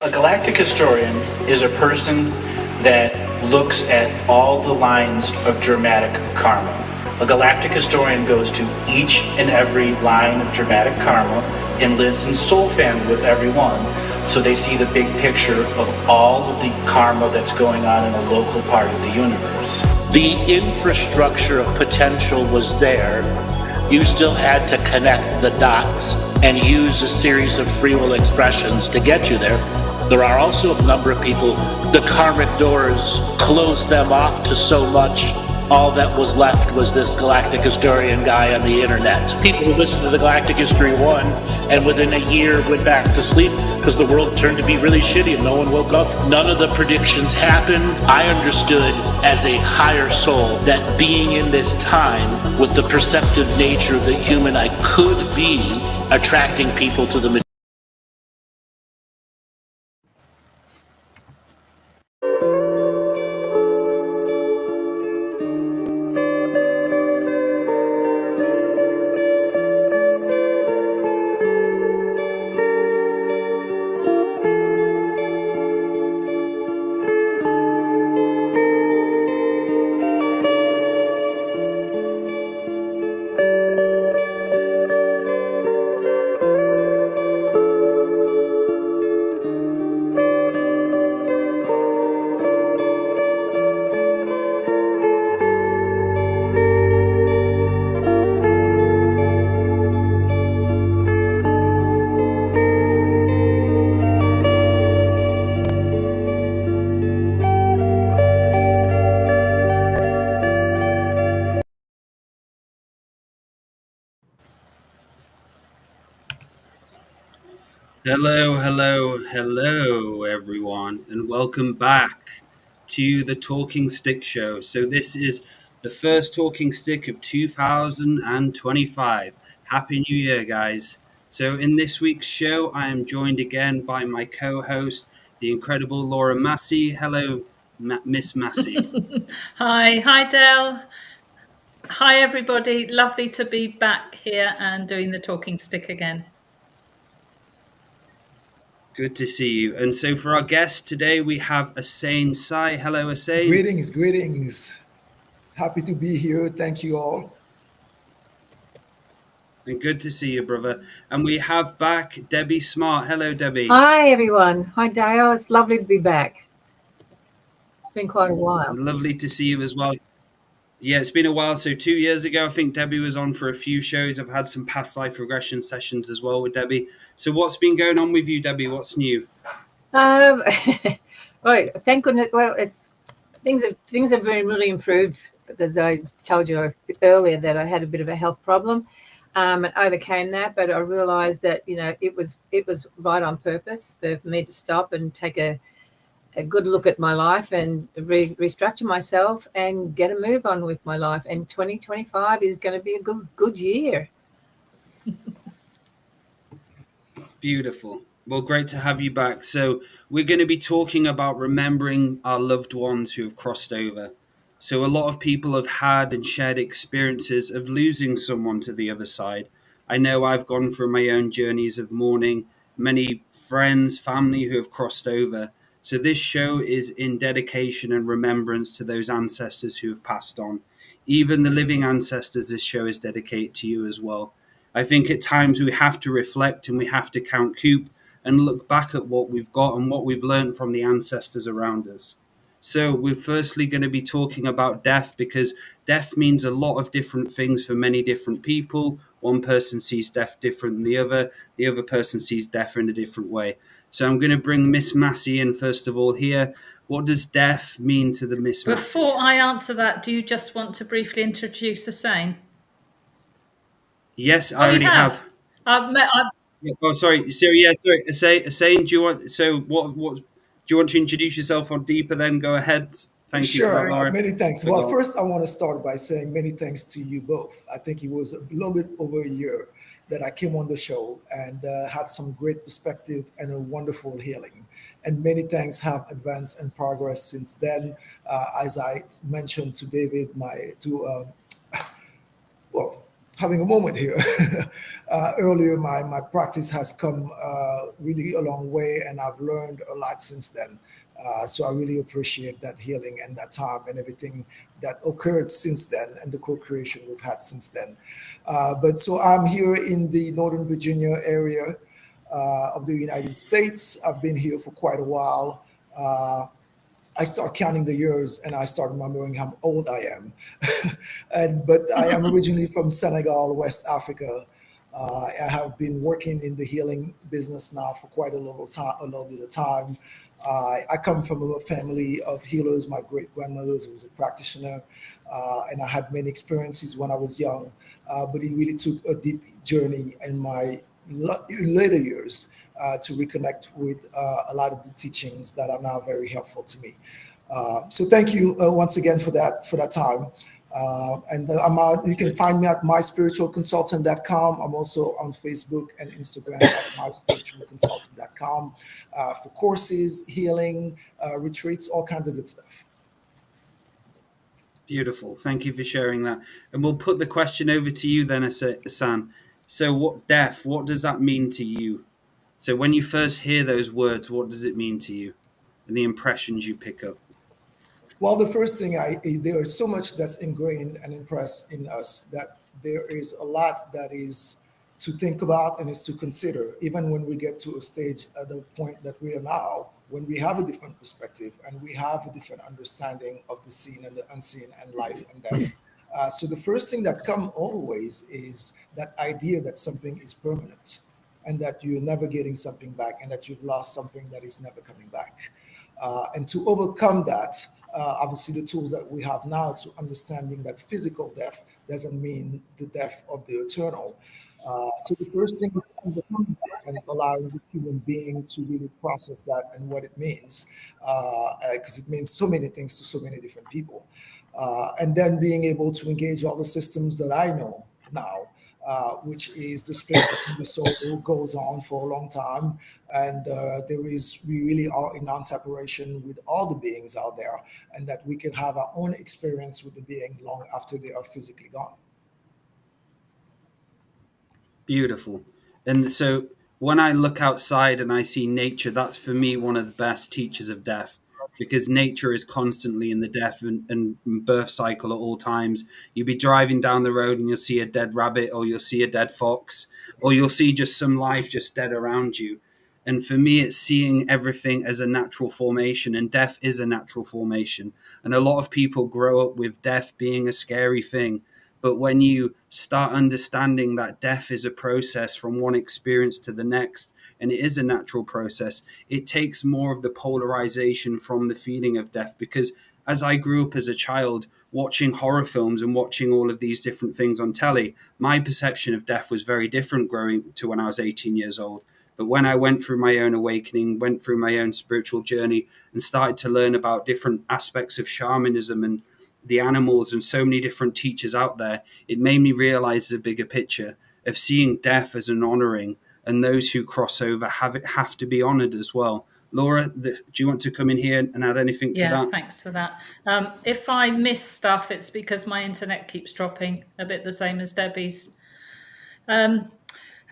A galactic historian is a person that looks at all the lines of dramatic karma. A galactic historian goes to each and every line of dramatic karma and lives in soul family with everyone, so they see the big picture of all of the karma that's going on in a local part of the universe. The infrastructure of potential was there. You still had to connect the dots and use a series of free will expressions to get you there. There are also a number of people, the karmic doors closed them off to so much, all that was left was this galactic historian guy on the internet. People who listened to the Galactic History 1 and within a year went back to sleep because the world turned to be really shitty and no one woke up. None of the predictions happened. I understood as a higher soul that being in this time with the perceptive nature of the human I could be, attracting people to the Hello, everyone, and welcome back to the Talking Stick Show. So, this is the first Talking Stick of 2025. Happy New Year, guys. So, in this week's show, I am joined again by my co host, the incredible Laura Massey. Hello, Miss Massey. Hi Dale. Hi everybody. Lovely to be back here and doing the talking stick again. Good to see you. And so, for our guest today, we have Asain Sai. Hello, Asain. Greetings. Happy to be here. Thank you all. And good to see you, brother. And we have back Debbie Smartt. Hello, Debbie. Hi, everyone. Hi, Dale. It's lovely to be back. It's been quite a while. Lovely to see you as well. Yeah, it's been a while. So 2 years ago, I think Debbie was on for a few shows. I've had some past life regression sessions as well with Debbie. So what's been going on with you, Debbie? What's new? Right. Thank goodness. Well, things have been really improved because I told you earlier that I had a bit of a health problem. And overcame that, but I realised that it was right on purpose for me to stop and take a good look at my life and restructure myself and get a move on with my life. And 2025 is going to be a good year. Beautiful. Well, great to have you back. So we're going to be talking about remembering our loved ones who have crossed over. So a lot of people have had and shared experiences of losing someone to the other side. I know I've gone through my own journeys of mourning, many friends, family who have crossed over. So this show is in dedication and remembrance to those ancestors who have passed on. Even the living ancestors, this show is dedicated to you as well. I think at times we have to reflect and we have to count coop and look back at what we've got and what we've learned from the ancestors around us. So we're firstly going to be talking about death because death means a lot of different things for many different people. One person sees death different than the other person sees death in a different way. So I'm going to bring Miss Massey in first of all here. What does death mean to the Miss Massey? Before I answer that, do you just want to briefly introduce Asain? Yes, I already have. Sorry. Asain, do you want? So what? Do you want to introduce yourself on deeper? Then go ahead. Thank you for that, Laura. Many thanks. Well, first I want to start by saying many thanks to you both. I think it was a little bit over a year that I came on the show and had some great perspective and a wonderful healing. And many things have advanced and progressed since then. As I mentioned to David, well, having a moment here. Earlier, my practice has come really a long way, and I've learned a lot since then. So I really appreciate that healing and that time and everything that occurred since then and the co-creation we've had since then. But so I'm here in the Northern Virginia area of the United States. I've been here for quite a while. I start counting the years and I start remembering how old I am. But I am originally from Senegal, West Africa. I have been working in the healing business now for quite a little bit of time. I come from a family of healers. My great grandmother was a practitioner, and I had many experiences when I was young. But it really took a deep journey in my later years to reconnect with a lot of the teachings that are now very helpful to me. So thank you once again for that time. You can find me at myspiritualconsultant.com. I'm also on Facebook and Instagram at myspiritualconsultant.com for courses, healing, retreats, all kinds of good stuff. Beautiful. Thank you for sharing that. And we'll put the question over to you then, Hassan. So what does that mean to you? So when you first hear those words, what does it mean to you and the impressions you pick up? Well, the first thing, there is so much that's ingrained and impressed in us that there is a lot that is to think about and is to consider, even when we get to a stage at the point that we are now, when we have a different perspective and we have a different understanding of the seen and the unseen and life and death. So the first thing that comes always is that idea that something is permanent and that you're never getting something back and that you've lost something that is never coming back. And to overcome that, obviously the tools that we have now to understanding that physical death doesn't mean the death of the eternal. So the first thing is understanding that and allowing the human being to really process that and what it means, because it means so many things to so many different people. And then being able to engage all the systems that I know now, which is the spirit and the soul goes on for a long time. And we really are in non-separation with all the beings out there, and that we can have our own experience with the being long after they are physically gone. Beautiful. And so when I look outside and I see nature, that's for me one of the best teachers of death, because nature is constantly in the death and birth cycle at all times. You'll be driving down the road and you'll see a dead rabbit, or you'll see a dead fox, or you'll see just some life just dead around you. And for me, it's seeing everything as a natural formation, and death is a natural formation. And a lot of people grow up with death being a scary thing. But when you start understanding that death is a process from one experience to the next, and it is a natural process, it takes more of the polarization from the feeling of death. Because as I grew up as a child, watching horror films and watching all of these different things on telly, my perception of death was very different growing to when I was 18 years old. But when I went through my own awakening, went through my own spiritual journey, and started to learn about different aspects of shamanism and the animals and so many different teachers out there, it made me realize the bigger picture of seeing death as an honoring, and those who cross over have to be honored as well. Laura, do you want to come in here and add anything to that? Yeah, thanks for that. If I miss stuff, it's because my internet keeps dropping, a bit the same as Debbie's.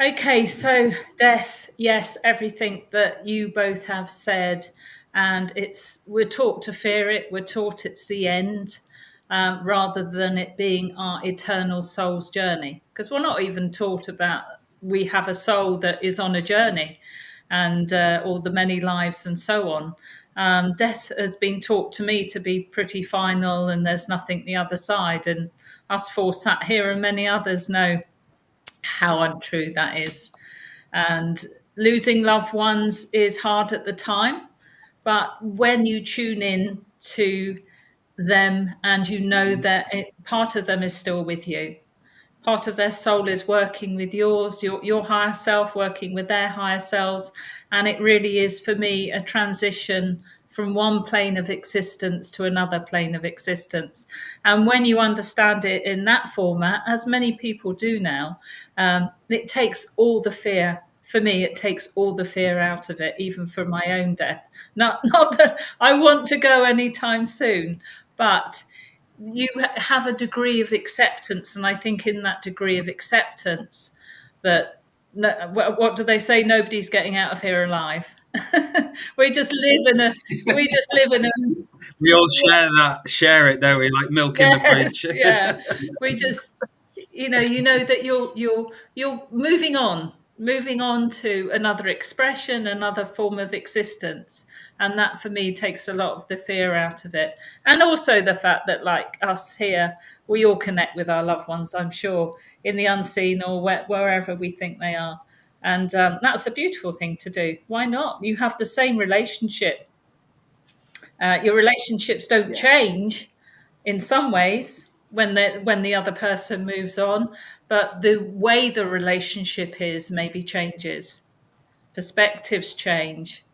Okay, so death, yes, everything that you both have said, and we're taught to fear it, we're taught it's the end, rather than it being our eternal soul's journey, because we're not even taught about we have a soul that is on a journey, and all the many lives and so on. Death has been taught to me to be pretty final, and there's nothing the other side, and us four sat here and many others know how untrue that is. And losing loved ones is hard at the time, but when you tune in to them and you know that part of them is still with you, part of their soul is working with yours, your higher self working with their higher selves, and it really is, for me, a transition from one plane of existence to another plane of existence. And when you understand it in that format, as many people do now, it takes all the fear. For me, it takes all the fear out of it, even for my own death. Not that I want to go anytime soon, but you have a degree of acceptance, and I think in that degree of acceptance that what do they say? Nobody's getting out of here alive. we just live in a we just live in a We all share it, don't we? Like milk in the fridge. yes, yeah. We just you know that you're moving on to another expression, another form of existence, and that for me takes a lot of the fear out of it, and also the fact that, like us here, we all connect with our loved ones, I'm sure, in the unseen or wherever we think they are, and that's a beautiful thing to do. Why not? You have the same relationship. Your relationships don't Yes. change in some ways when the other person moves on, but the way the relationship is maybe changes. Perspectives change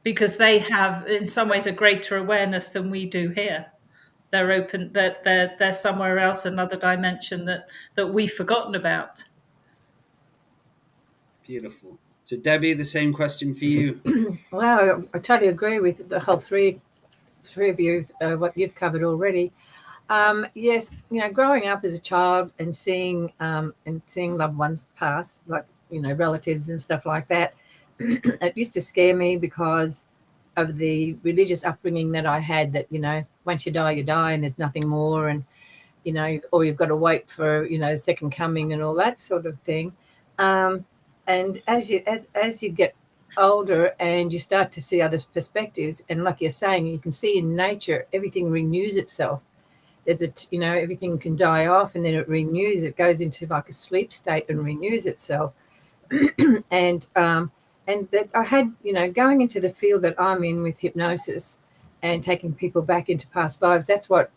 because they have, in some ways, a greater awareness than we do here. They're open. That they're somewhere else, another dimension that we've forgotten about. Beautiful. So, Debbie, the same question for you. Well, I totally agree with the whole three of you, what you've covered already. Yes, growing up as a child and seeing loved ones pass, like relatives and stuff like that, it used to scare me because of the religious upbringing that I had. That once you die, and there's nothing more, and or you've got to wait for second coming and all that sort of thing. And as you get older and you start to see other perspectives, and like you're saying, you can see in nature everything renews itself. There's everything can die off and then it renews. It goes into like a sleep state and renews itself. and that I had going into the field that I'm in with hypnosis and taking people back into past lives. That's what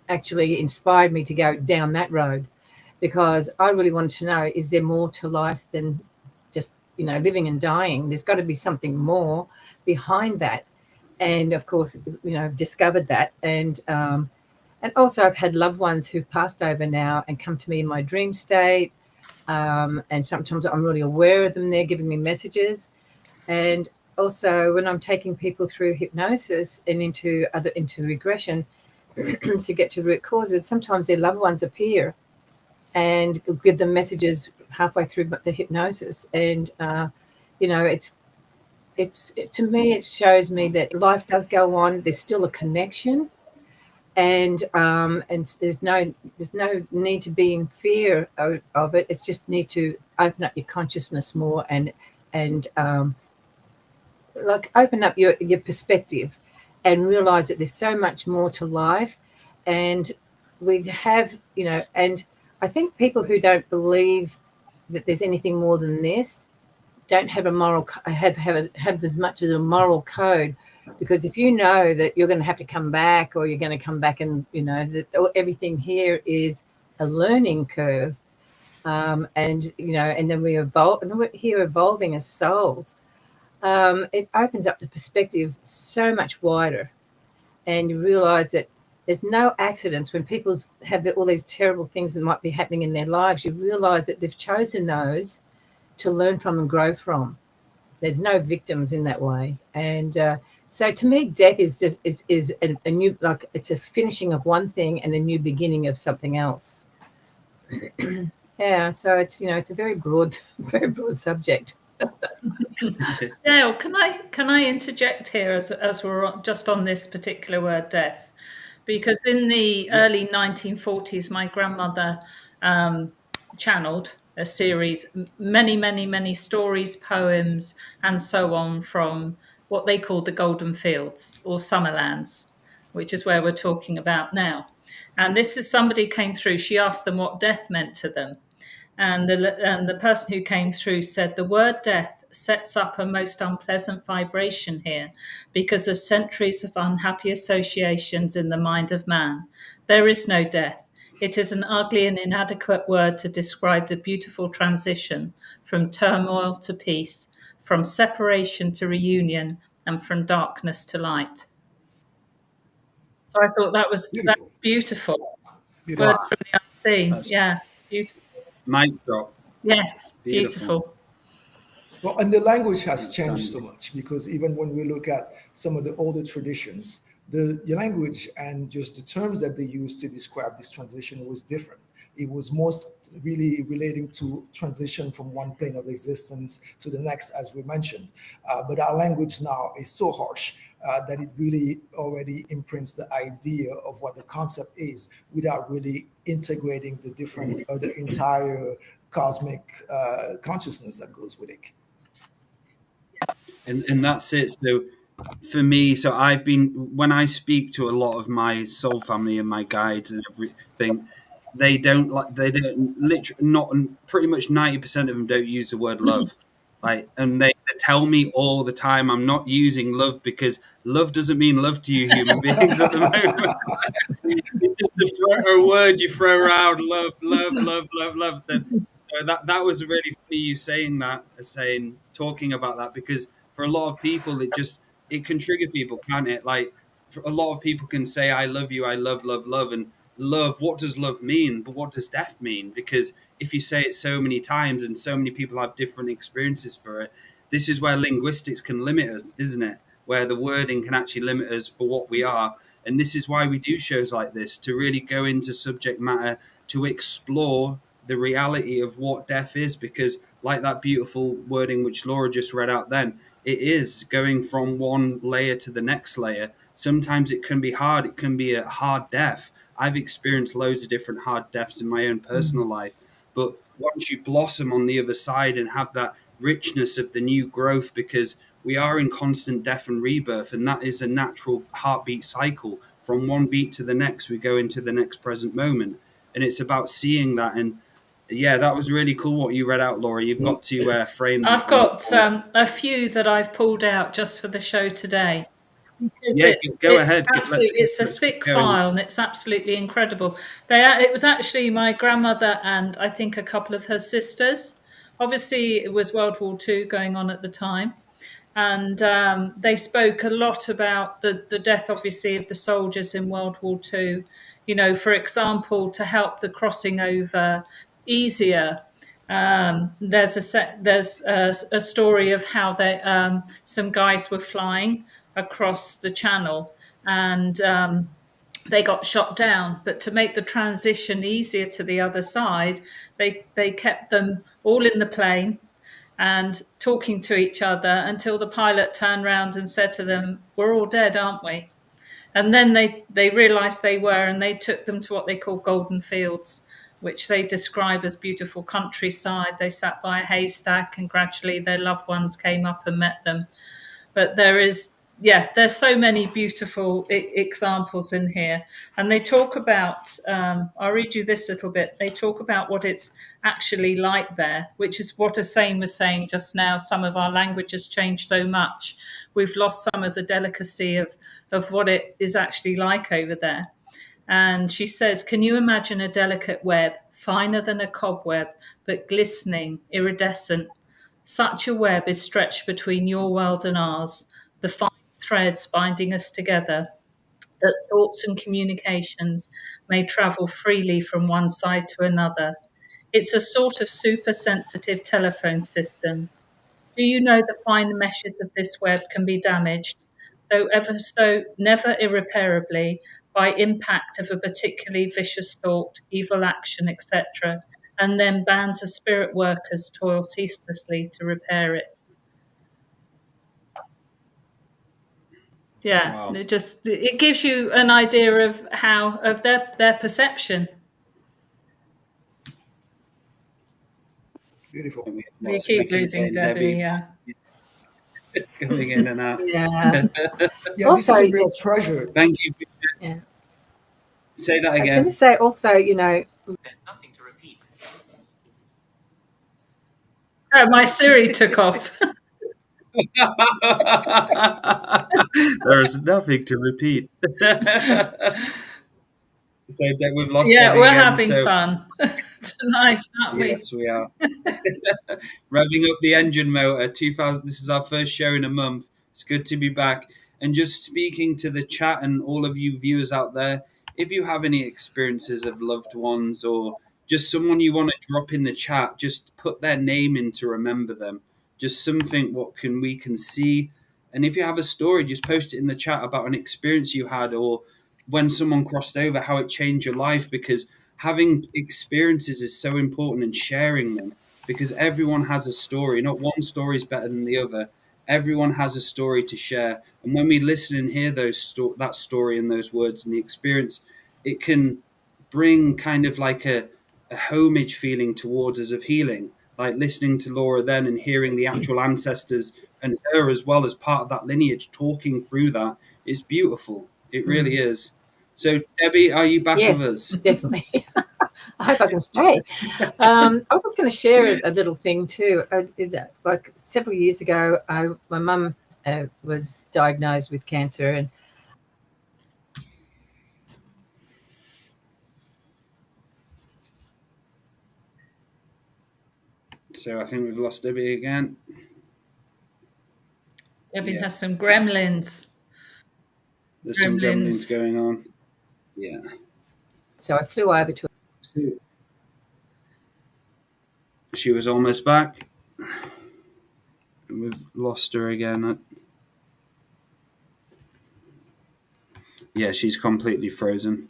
actually inspired me to go down that road, because I really wanted to know, is there more to life than just living and dying? There's got to be something more behind that. And of course, I've discovered that. And also I've had loved ones who've passed over now and come to me in my dream state. And sometimes I'm really aware of them. They're giving me messages. And also when I'm taking people through hypnosis and into regression to get to root causes, sometimes their loved ones appear and give them messages halfway through the hypnosis. And, to me, it shows me that life does go on. There's still a connection, and there's no need to be in fear of it. It's just need to open up your consciousness more and like open up your perspective and realize that there's so much more to life. And we have, and I think people who don't believe that there's anything more than this don't have a moral have as much as a moral code, because if you know that you're going to have to come back, or you're going to come back, and that everything here is a learning curve, and then we evolve, and we're here evolving as souls. It opens up the perspective so much wider, and you realize that there's no accidents. When people have all these terrible things that might be happening in their lives, you realize that they've chosen those to learn from and grow from. There's no victims in that way. And so to me, death is just is a new, like, it's a finishing of one thing and a new beginning of something else. Yeah, so it's it's a very broad subject. Dale, can I interject here as we're just on this particular word, death? Because in the early 1940s, my grandmother channeled a series, many stories, poems, and so on, from what they called the Golden Fields or Summerlands, which is where we're talking about now. And this is somebody came through. She asked them what death meant to them. And the person who came through said, the word death sets up a most unpleasant vibration here because of centuries of unhappy associations in the mind of man. There is no death. It is an ugly and inadequate word to describe the beautiful transition from turmoil to peace, from separation to reunion, and from darkness to light. So I thought that was beautiful. Beautiful. Words from the unseen. Yeah, beautiful. Mic drop. Yes, beautiful. Well, and the language has changed so much, because even when we look at some of the older traditions, The language and just the terms that they used to describe this transition was different. It was most really relating to transition from one plane of existence to the next, as we mentioned. But our language now is so harsh that it really already imprints the idea of what the concept is without really integrating the different, or the entire cosmic consciousness that goes with it. And that's it. So for me, so I've been, when I speak to a lot of my soul family and my guides and everything, they don't literally, not pretty much 90% of them don't use the word love. Like, and they tell me all the time I'm not using love because love doesn't mean love to you human beings at the moment. It's just a word you throw around, love, love, love, love, love. So that was really funny you saying that, talking about that, because for a lot of people it can trigger people, can't it? Like, a lot of people can say I love you, I love, love, love, and love. What does love mean? But what does death mean? Because if you say it so many times and so many people have different experiences for it, this is where linguistics can limit us, isn't it? Where the wording can actually limit us for what we are. And this is why we do shows like this, to really go into subject matter, to explore the reality of what death is, because like that beautiful wording which Laura just read out then, it is going from one layer to the next layer. Sometimes it can be hard. It can be a hard death. I've experienced loads of different hard deaths in my own personal life. But once you blossom on the other side and have that richness of the new growth, because we are in constant death and rebirth, and that is a natural heartbeat cycle. From one beat to the next, we go into the next present moment. And it's about seeing that. And yeah, that was really cool what you read out, Laura. You've got to frame I've that. got a few that I've pulled out just for the show today. Because Yeah, go ahead. It's a thick file and it's absolutely incredible. It was actually my grandmother and I think a couple of her sisters. Obviously, it was World War II going on at the time. And they spoke a lot about the death, obviously, of the soldiers in World War II. You know, for example, to help the crossing over easier. There's a story of how some guys were flying across the channel and they got shot down. But to make the transition easier to the other side, they kept them all in the plane and talking to each other until the pilot turned around and said to them, "We're all dead, aren't we?" And then they realized they were, and they took them to what they call golden fields, which they describe as beautiful countryside. They sat by a haystack and gradually their loved ones came up and met them. But there's so many beautiful examples in here. And they talk about, I'll read you this little bit. They talk about what it's actually like there, which is what Hussein was saying just now. Some of our language has changed so much. We've lost some of the delicacy of what it is actually like over there. And she says, can you imagine a delicate web, finer than a cobweb, but glistening, iridescent? Such a web is stretched between your world and ours, the fine threads binding us together, that thoughts and communications may travel freely from one side to another. It's a sort of super sensitive telephone system. Do you know the fine meshes of this web can be damaged, though ever so never irreparably, by impact of a particularly vicious thought, evil action, etc., and then bands of spirit workers toil ceaselessly to repair it. Yeah, wow. It gives you an idea of their perception. Beautiful. We keep losing Debbie. Yeah. Coming in and out. Yeah. Yeah, Also, this is a real treasure. Thank you. Yeah. Say that again. I was going to say also, there's nothing to repeat. Oh, my Siri took off. There's nothing to repeat. So we've lost. Yeah, Debbie we're again, having fun tonight, aren't we? Yes, we are. Revving up the engine motor. 2000. This is our first show in a month. It's good to be back. And just speaking to the chat and all of you viewers out there, if you have any experiences of loved ones or just someone you want to drop in the chat, just put their name in to remember them. Just something we can see And if you have a story, just post it in the chat about an experience you had, or when someone crossed over, how it changed your life, because having experiences is so important, and sharing them, because everyone has a story. Not one story is better than the other. Everyone has a story to share. And when we listen and hear that story and those words and the experience, it can bring kind of like a homage feeling towards us of healing. Like listening to Laura then and hearing the actual ancestors and her as well as part of that lineage talking through that is beautiful. It really is. So, Debbie, are you back with Yes, us? definitely. I hope I can stay. I was going to share a little thing too. I did that, like several years ago, my mum was diagnosed with cancer, and So, I think we've lost Debbie again. Debbie Yeah, has some gremlins. there's some gremlins going on. Yeah. so I flew over to. So, she was almost back. We've lost her again. Yeah, she's completely frozen.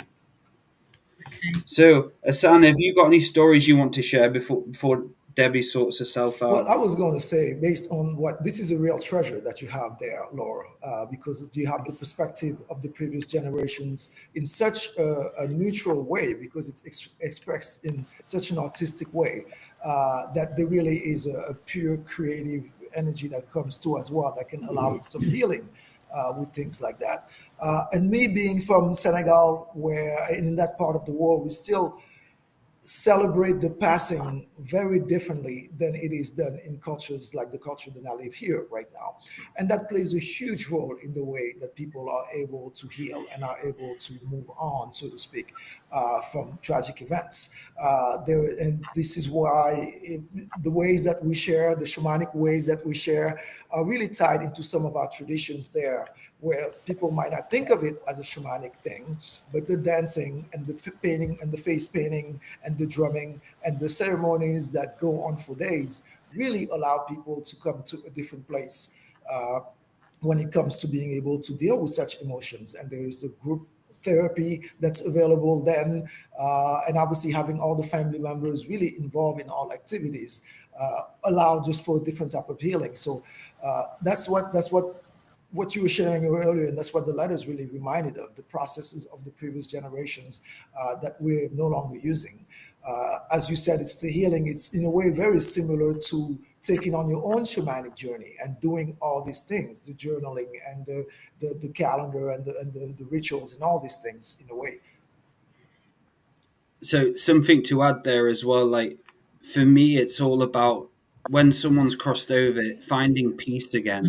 Okay. So, Asan, have you got any stories you want to share before Debbie sorts herself Well, out? I was going to say, based on what this is a real treasure that you have there, Laura, because you have the perspective of the previous generations in such a neutral way, because it's expressed in such an artistic way that there really is a pure creative energy that comes to as well that can allow some healing with things like that. And me being from Senegal, where in that part of the world we still celebrate the passing very differently than it is done in cultures like the culture that I live here right now. And that plays a huge role in the way that people are able to heal and are able to move on, so to speak, from tragic events. And this is why the ways that we share, the shamanic ways that we share, are really tied into some of our traditions there, where people might not think of it as a shamanic thing, but the dancing and the painting and the face painting and the drumming and the ceremonies that go on for days really allow people to come to a different place when it comes to being able to deal with such emotions. And there is a group therapy that's available then, and obviously having all the family members really involved in all activities allow just for a different type of healing. So that's what you were sharing earlier, and that's what the letters really reminded of, the processes of the previous generations that we're no longer using. As you said, it's the healing. It's in a way very similar to taking on your own shamanic journey and doing all these things, the journaling and the calendar and the rituals and all these things in a way. So, something to add there as well. Like, for me, it's all about when someone's crossed over, finding peace again.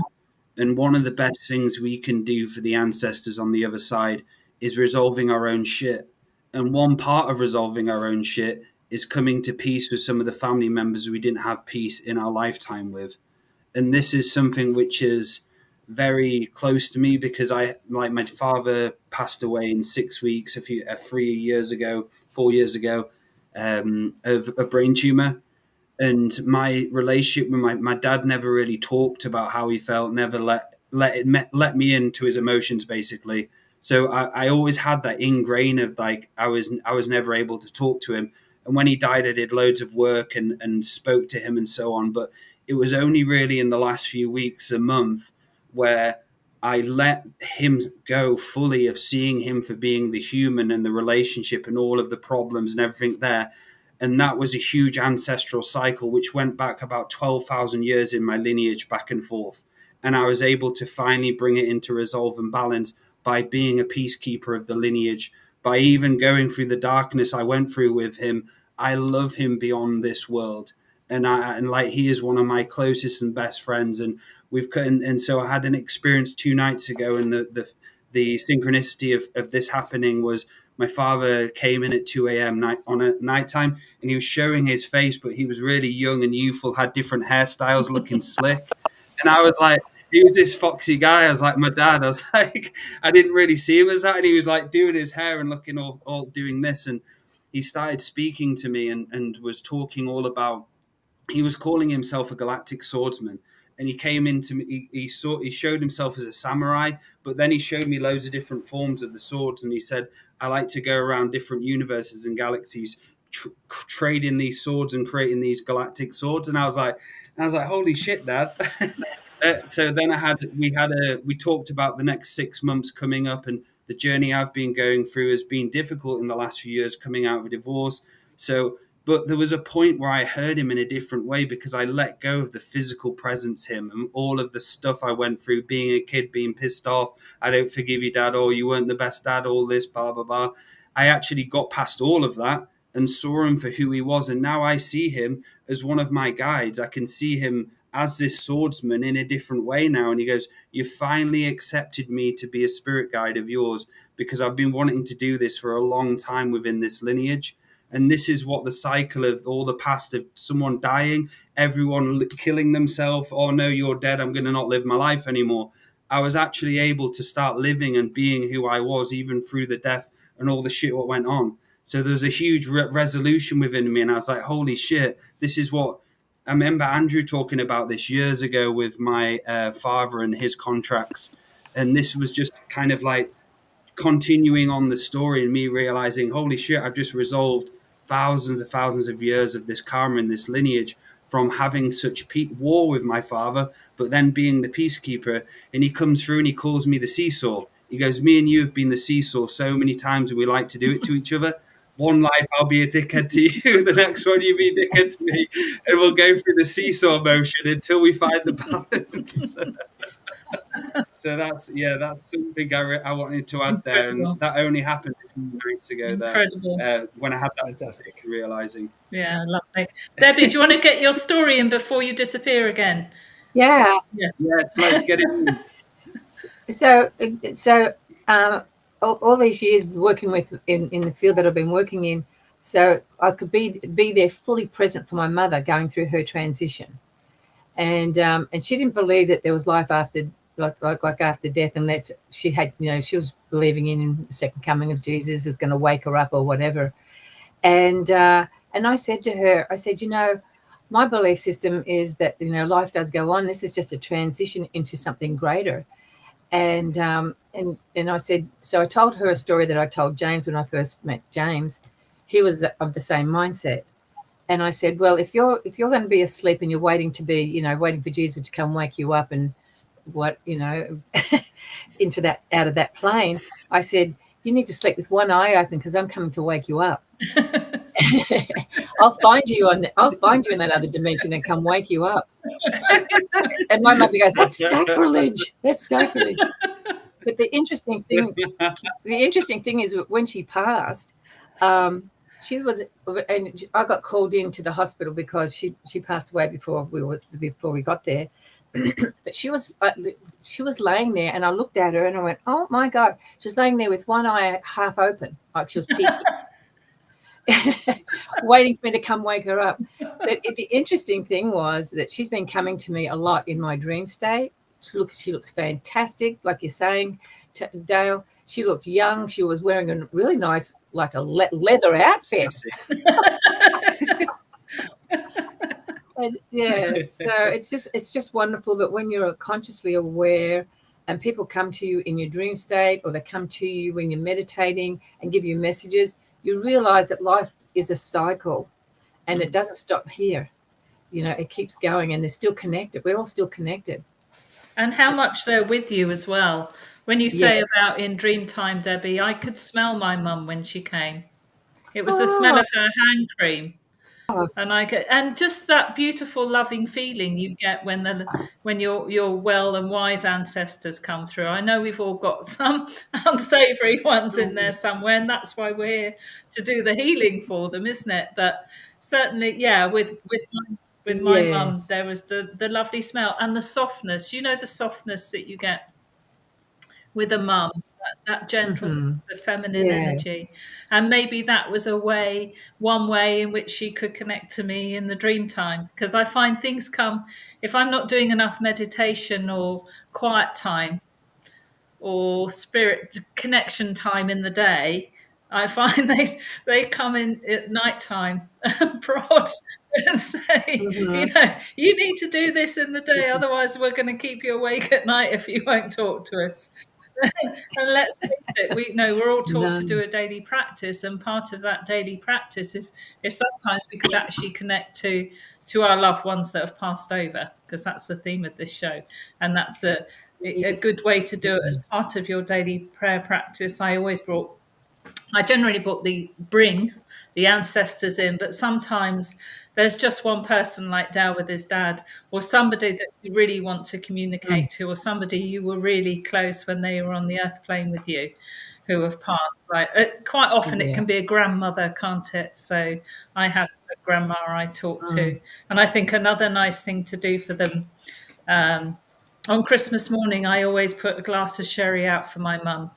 And one of the best things we can do for the ancestors on the other side is resolving our own shit. And one part of resolving our own shit is coming to peace with some of the family members we didn't have peace in our lifetime with. And this is something which is very close to me, because I, like, my father passed away in 6 weeks 3 years ago, 4 years ago, of a brain tumor. And my relationship with my dad never really talked about how he felt, never let me into his emotions, basically. So I always had that ingrain of, like, I was never able to talk to him. And when he died, I did loads of work and spoke to him and so on. But it was only really in the last few weeks, a month, where I let him go fully, of seeing him for being the human and the relationship and all of the problems and everything there. And that was a huge ancestral cycle, which went back about 12,000 years in my lineage, back and forth. And I was able to finally bring it into resolve and balance by being a peacekeeper of the lineage, by even going through the darkness I went through with him. I love him beyond this world. And like, he is one of my closest and best friends. And and so I had an experience 2 nights ago, and the synchronicity of this happening was, my father came in at 2 a.m. On a nighttime, and he was showing his face, but he was really young and youthful, had different hairstyles, looking slick. And I was like, he was this foxy guy. I was like, my dad. I was like, I didn't really see him as that. And he was like doing his hair and looking all doing this. And he started speaking to me and was talking all about, he was calling himself a galactic swordsman. and he came into me. He showed himself as a samurai, but then he showed me loads of different forms of the swords, and he said, "I like to go around different universes and galaxies, trading these swords and creating these galactic swords." And I was like, "Holy shit, Dad!" So then we talked about the next 6 months coming up, and the journey I've been going through has been difficult in the last few years, coming out of a divorce. So, but there was a point where I heard him in a different way because I let go of the physical presence, him, and all of the stuff I went through, being a kid, being pissed off. "I don't forgive you, Dad," or "You weren't the best dad," all this, blah, blah, blah. I actually got past all of that and saw him for who he was. And now I see him as one of my guides. I can see him as this swordsman in a different way now. And he goes, "You finally accepted me to be a spirit guide of yours, because I've been wanting to do this for a long time within this lineage." And this is what the cycle of all the past of someone dying, everyone killing themselves. "Oh no, you're dead. I'm going to not live my life anymore." I was actually able to start living and being who I was, even through the death and all the shit what went on. So there was a huge resolution within me. And I was like, holy shit, this is what I remember Andrew talking about this years ago with my father and his contracts. And this was just kind of like continuing on the story and me realizing, holy shit, I've just resolved thousands of years of this karma and this lineage from having such war with my father, but then being the peacekeeper. And he comes through and he calls me the seesaw. He goes, "Me and you have been the seesaw so many times, and we like to do it to each other. One life I'll be a dickhead to you, the next one you be a dickhead to me, and we'll go through the seesaw motion until we find the balance." So that's something I wanted to add there, and that only happened a few nights ago. Incredible. There, when I had that Fantastic. realizing. Yeah, lovely. Debbie, do you want to get your story in before you disappear again? Yeah. Yes, let's get it. So all these years working with in the field that I've been working in, so I could be there fully present for my mother going through her transition, and she didn't believe that there was life after like after death, and that she had, she was believing in the second coming of Jesus was going to wake her up or whatever, and I said to her, I said, my belief system is that life does go on. This is just a transition into something greater. And I said, so I told her a story that I told James when I first met James. He was of the same mindset. And I said, well, if you're going to be asleep and you're waiting to be, waiting for Jesus to come wake you up and into that, out of that plane, I said, you need to sleep with one eye open because I'm coming to wake you up. I'll find you in that other dimension and come wake you up. And my mother goes, that's sacrilege. That's sacrilege. But the interesting thing is that when she passed, she was, and I got called into the hospital because she passed away before we got there. But she was laying there, and I looked at her and I went, oh my God, she's laying there with one eye half open, like she was peeking. Waiting for me to come wake her up. But the interesting thing was that she's been coming to me a lot in my dream state. She looks fantastic, like you're saying, Dale. She looked young. She was wearing a really nice, like a leather outfit. And yeah, so it's just wonderful that when you're consciously aware and people come to you in your dream state, or they come to you when you're meditating and give you messages, you realize that life is a cycle and it doesn't stop here. It keeps going, and they're still connected. We're all still connected. And how much they're with you as well. When you say about in dream time, Debbie, I could smell my mum when she came. It was the smell of her hand cream. And just that beautiful, loving feeling you get when your well and wise ancestors come through. I know we've all got some unsavory ones in there somewhere, and that's why we're here to do the healing for them, isn't it? But certainly, yeah, with my mum, there was the lovely smell and the softness. The softness that you get with a mum. That gentle, the feminine energy, and maybe that was one way in which she could connect to me in the dream time. Because I find things come if I'm not doing enough meditation or quiet time or spirit connection time in the day. I find they come in at night time and prod and say, you know, you need to do this in the day, otherwise we're going to keep you awake at night if you won't talk to us. And let's face it, we're all taught to do a daily practice, and part of that daily practice, if sometimes we could actually connect to our loved ones that have passed over, because that's the theme of this show, and that's a good way to do it as part of your daily prayer practice. I generally bring the ancestors in, but sometimes there's just one person like Dale with his dad, or somebody that you really want to communicate to, or somebody you were really close when they were on the earth plane with you, who have passed. Quite often it can be a grandmother, can't it? So I have a grandma I talk to, and I think another nice thing to do for them. On Christmas morning, I always put a glass of sherry out for my mum,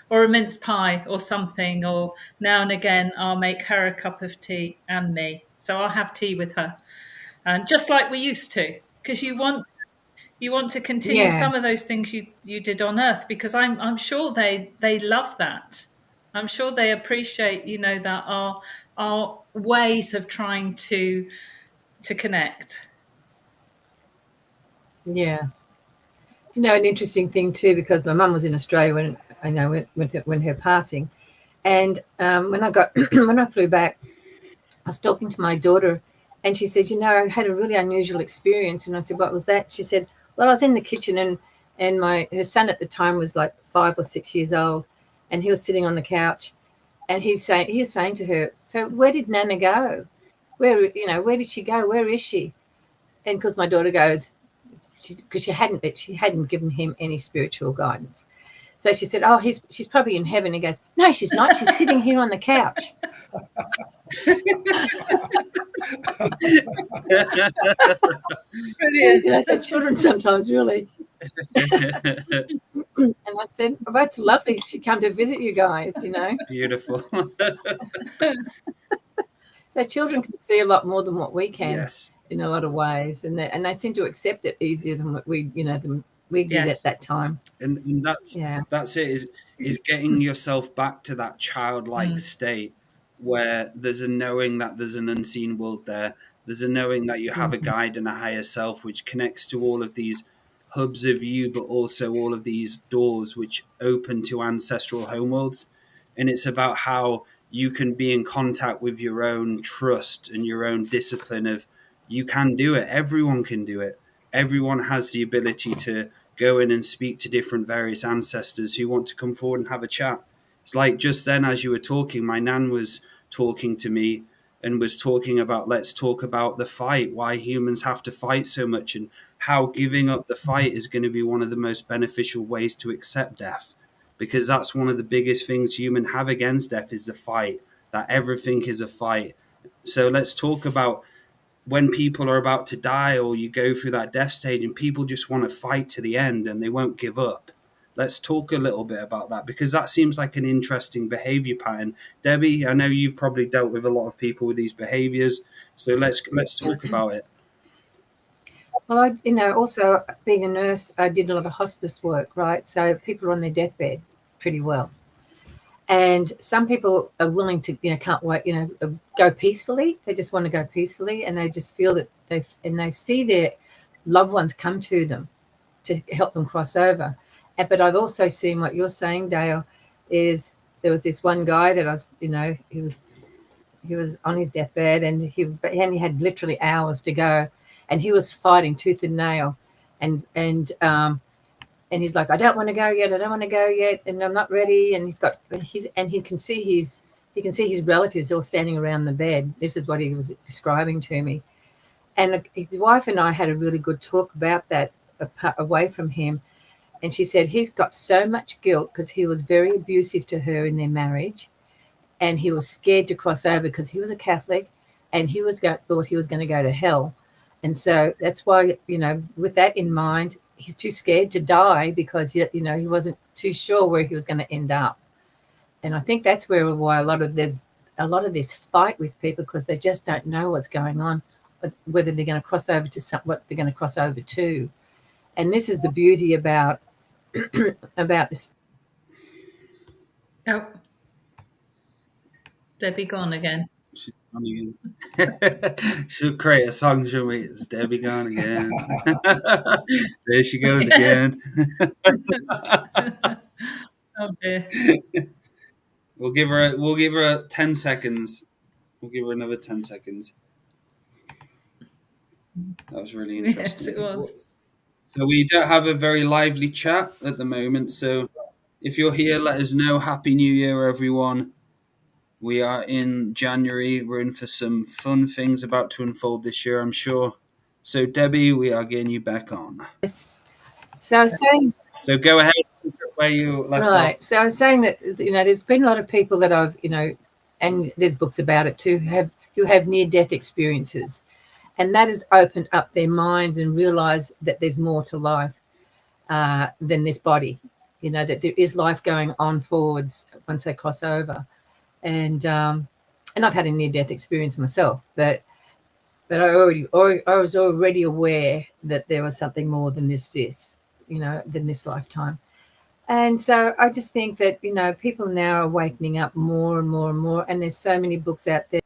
or a mince pie or something, or now and again I'll make her a cup of tea and me. So I'll have tea with her, and just like we used to, because you want to continue some of those things you did on Earth, because I'm sure they love that. I'm sure they appreciate, that our ways of trying to connect. Yeah. An interesting thing too, because my mum was in Australia when her passing, and when I flew back, I was talking to my daughter, and she said, I had a really unusual experience, and I said, what was that? She said, well, I was in the kitchen, and her son at the time was like 5 or 6 years old, and he was sitting on the couch, and he was saying to her, so where did Nana go? Where did she go? Where is she? And because my daughter goes, because she hadn't given him any spiritual guidance. So she said, oh, she's probably in heaven. He goes, no, she's not. She's sitting here on the couch. Brilliant. So children sometimes really. And I said, oh, that's lovely. She come to visit you guys, Beautiful. So children can see a lot more than what we can. Yes. In a lot of ways, and they seem to accept it easier than what we did at that time. And that's it, is getting yourself back to that childlike state where there's a knowing that there's an unseen world there. There's a knowing that you have a guide and a higher self, which connects to all of these hubs of you, but also all of these doors which open to ancestral homeworlds. And it's about how you can be in contact with your own trust and your own discipline of, you can do it. Everyone can do it. Everyone has the ability to go in and speak to different various ancestors who want to come forward and have a chat. It's like just then, as you were talking, my nan was talking to me and was talking about, let's talk about the fight, why humans have to fight so much, and how giving up the fight is going to be one of the most beneficial ways to accept death. Because that's one of the biggest things humans have against death, is the fight, that everything is a fight. So let's talk about when people are about to die, or you go through that death stage and people just want to fight to the end and they won't give up. Let's talk a little bit about that, because that seems like an interesting behavior pattern. Debbie, I know you've probably dealt with a lot of people with these behaviors, so let's talk about it. Well, also being a nurse, I did a lot of hospice work, right? So people are on their deathbed pretty well. And some people are willing to, can't wait, go peacefully. They just want to go peacefully, and they just feel that they see their loved ones come to them to help them cross over. But I've also seen what you're saying, Dale, is there was this one guy that I was, he was on his deathbed, and he had literally hours to go, and he was fighting tooth and nail, and he's like, I don't want to go yet, and I'm not ready. And he can see his relatives all standing around the bed. This is what he was describing to me. And his wife and I had a really good talk about that away from him. And she said he's got so much guilt because he was very abusive to her in their marriage, and he was scared to cross over because he was a Catholic, and he thought he was going to go to hell. And so that's why, with that in mind, he's too scared to die because, he wasn't too sure where he was going to end up. And I think that's why there's a lot of this fight with people, because they just don't know what's going on, whether they're going to cross over to what they're going to cross over to. And this is the beauty about this. Oh. Debbie gone again. She's gone again. She'll create a song, shall we? It's Debbie gone again. There she goes Yes. again. Oh dear. We'll give her 10 seconds. We'll give her another 10 seconds. That was really Yes, interesting. it was. So we don't have a very lively chat at the moment. So if you're here, let us know. Happy New Year, everyone. We are in January. We're in for some fun things about to unfold this year, I'm sure. So Debbie, we are getting you back on. Yes. So I was saying, So go ahead where you left right. off. So I was saying that there's been a lot of people that I've and there's books about it too, who have near-death experiences, and that has opened up their mind and realised that there's more to life than this body. That there is life going on forwards once they cross over, and I've had a near-death experience myself, but I was already aware that there was something more than than this lifetime. And so I just think that, people now are wakening up more and more and more. And there's so many books out there.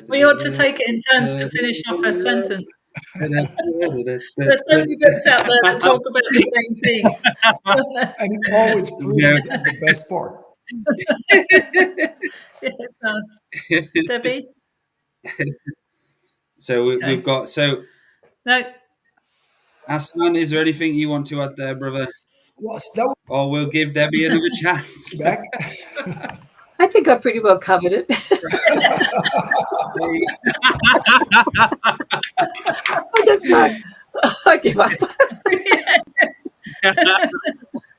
We ought to take it in turns to finish off her sentence. There's so many books out there that talk about the same thing. And it always proves the best part. Yeah, it does. Debbie? So we've got, No. Hassan, is there anything you want to add there, brother? Yes, that was Or we'll give Debbie another chance. back. I think I pretty well covered it. I give up. Yes.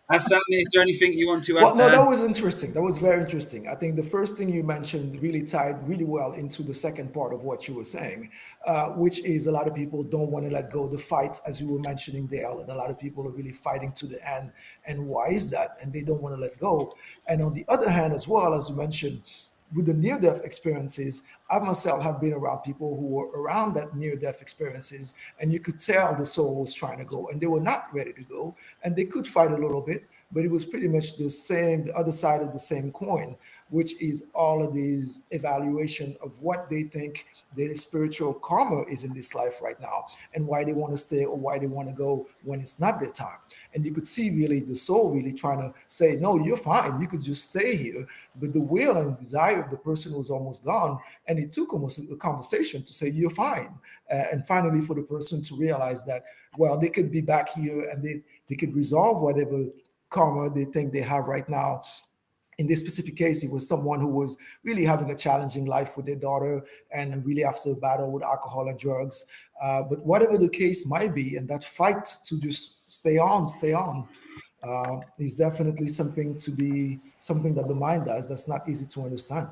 Hassan, is there anything you want to add Well, no, there? that was interesting. That was very interesting. I think the first thing you mentioned really tied really well into the second part of what you were saying, which is a lot of people don't want to let go of the fight, as you were mentioning, Dale, and a lot of people are really fighting to the end. And why is that? And they don't want to let go. And on the other hand, as well, as you mentioned, with the near-death experiences, I myself have been around people who were around that near-death experiences, and you could tell the soul was trying to go, and they were not ready to go, and they could fight a little bit, but it was pretty much the other side of the same coin, which is all of these evaluation of what they think their spiritual karma is in this life right now, and why they want to stay or why they want to go when it's not their time. And you could see really the soul really trying to say, no, you're fine. You could just stay here. But the will and desire of the person was almost gone. And it took almost a conversation to say, you're fine. And finally, for the person to realize that, well, they could be back here and they could resolve whatever karma they think they have right now. In this specific case, it was someone who was really having a challenging life with their daughter and really after a battle with alcohol and drugs. But whatever the case might be, and that fight to just stay on, is definitely something that the mind does. That's not easy to understand.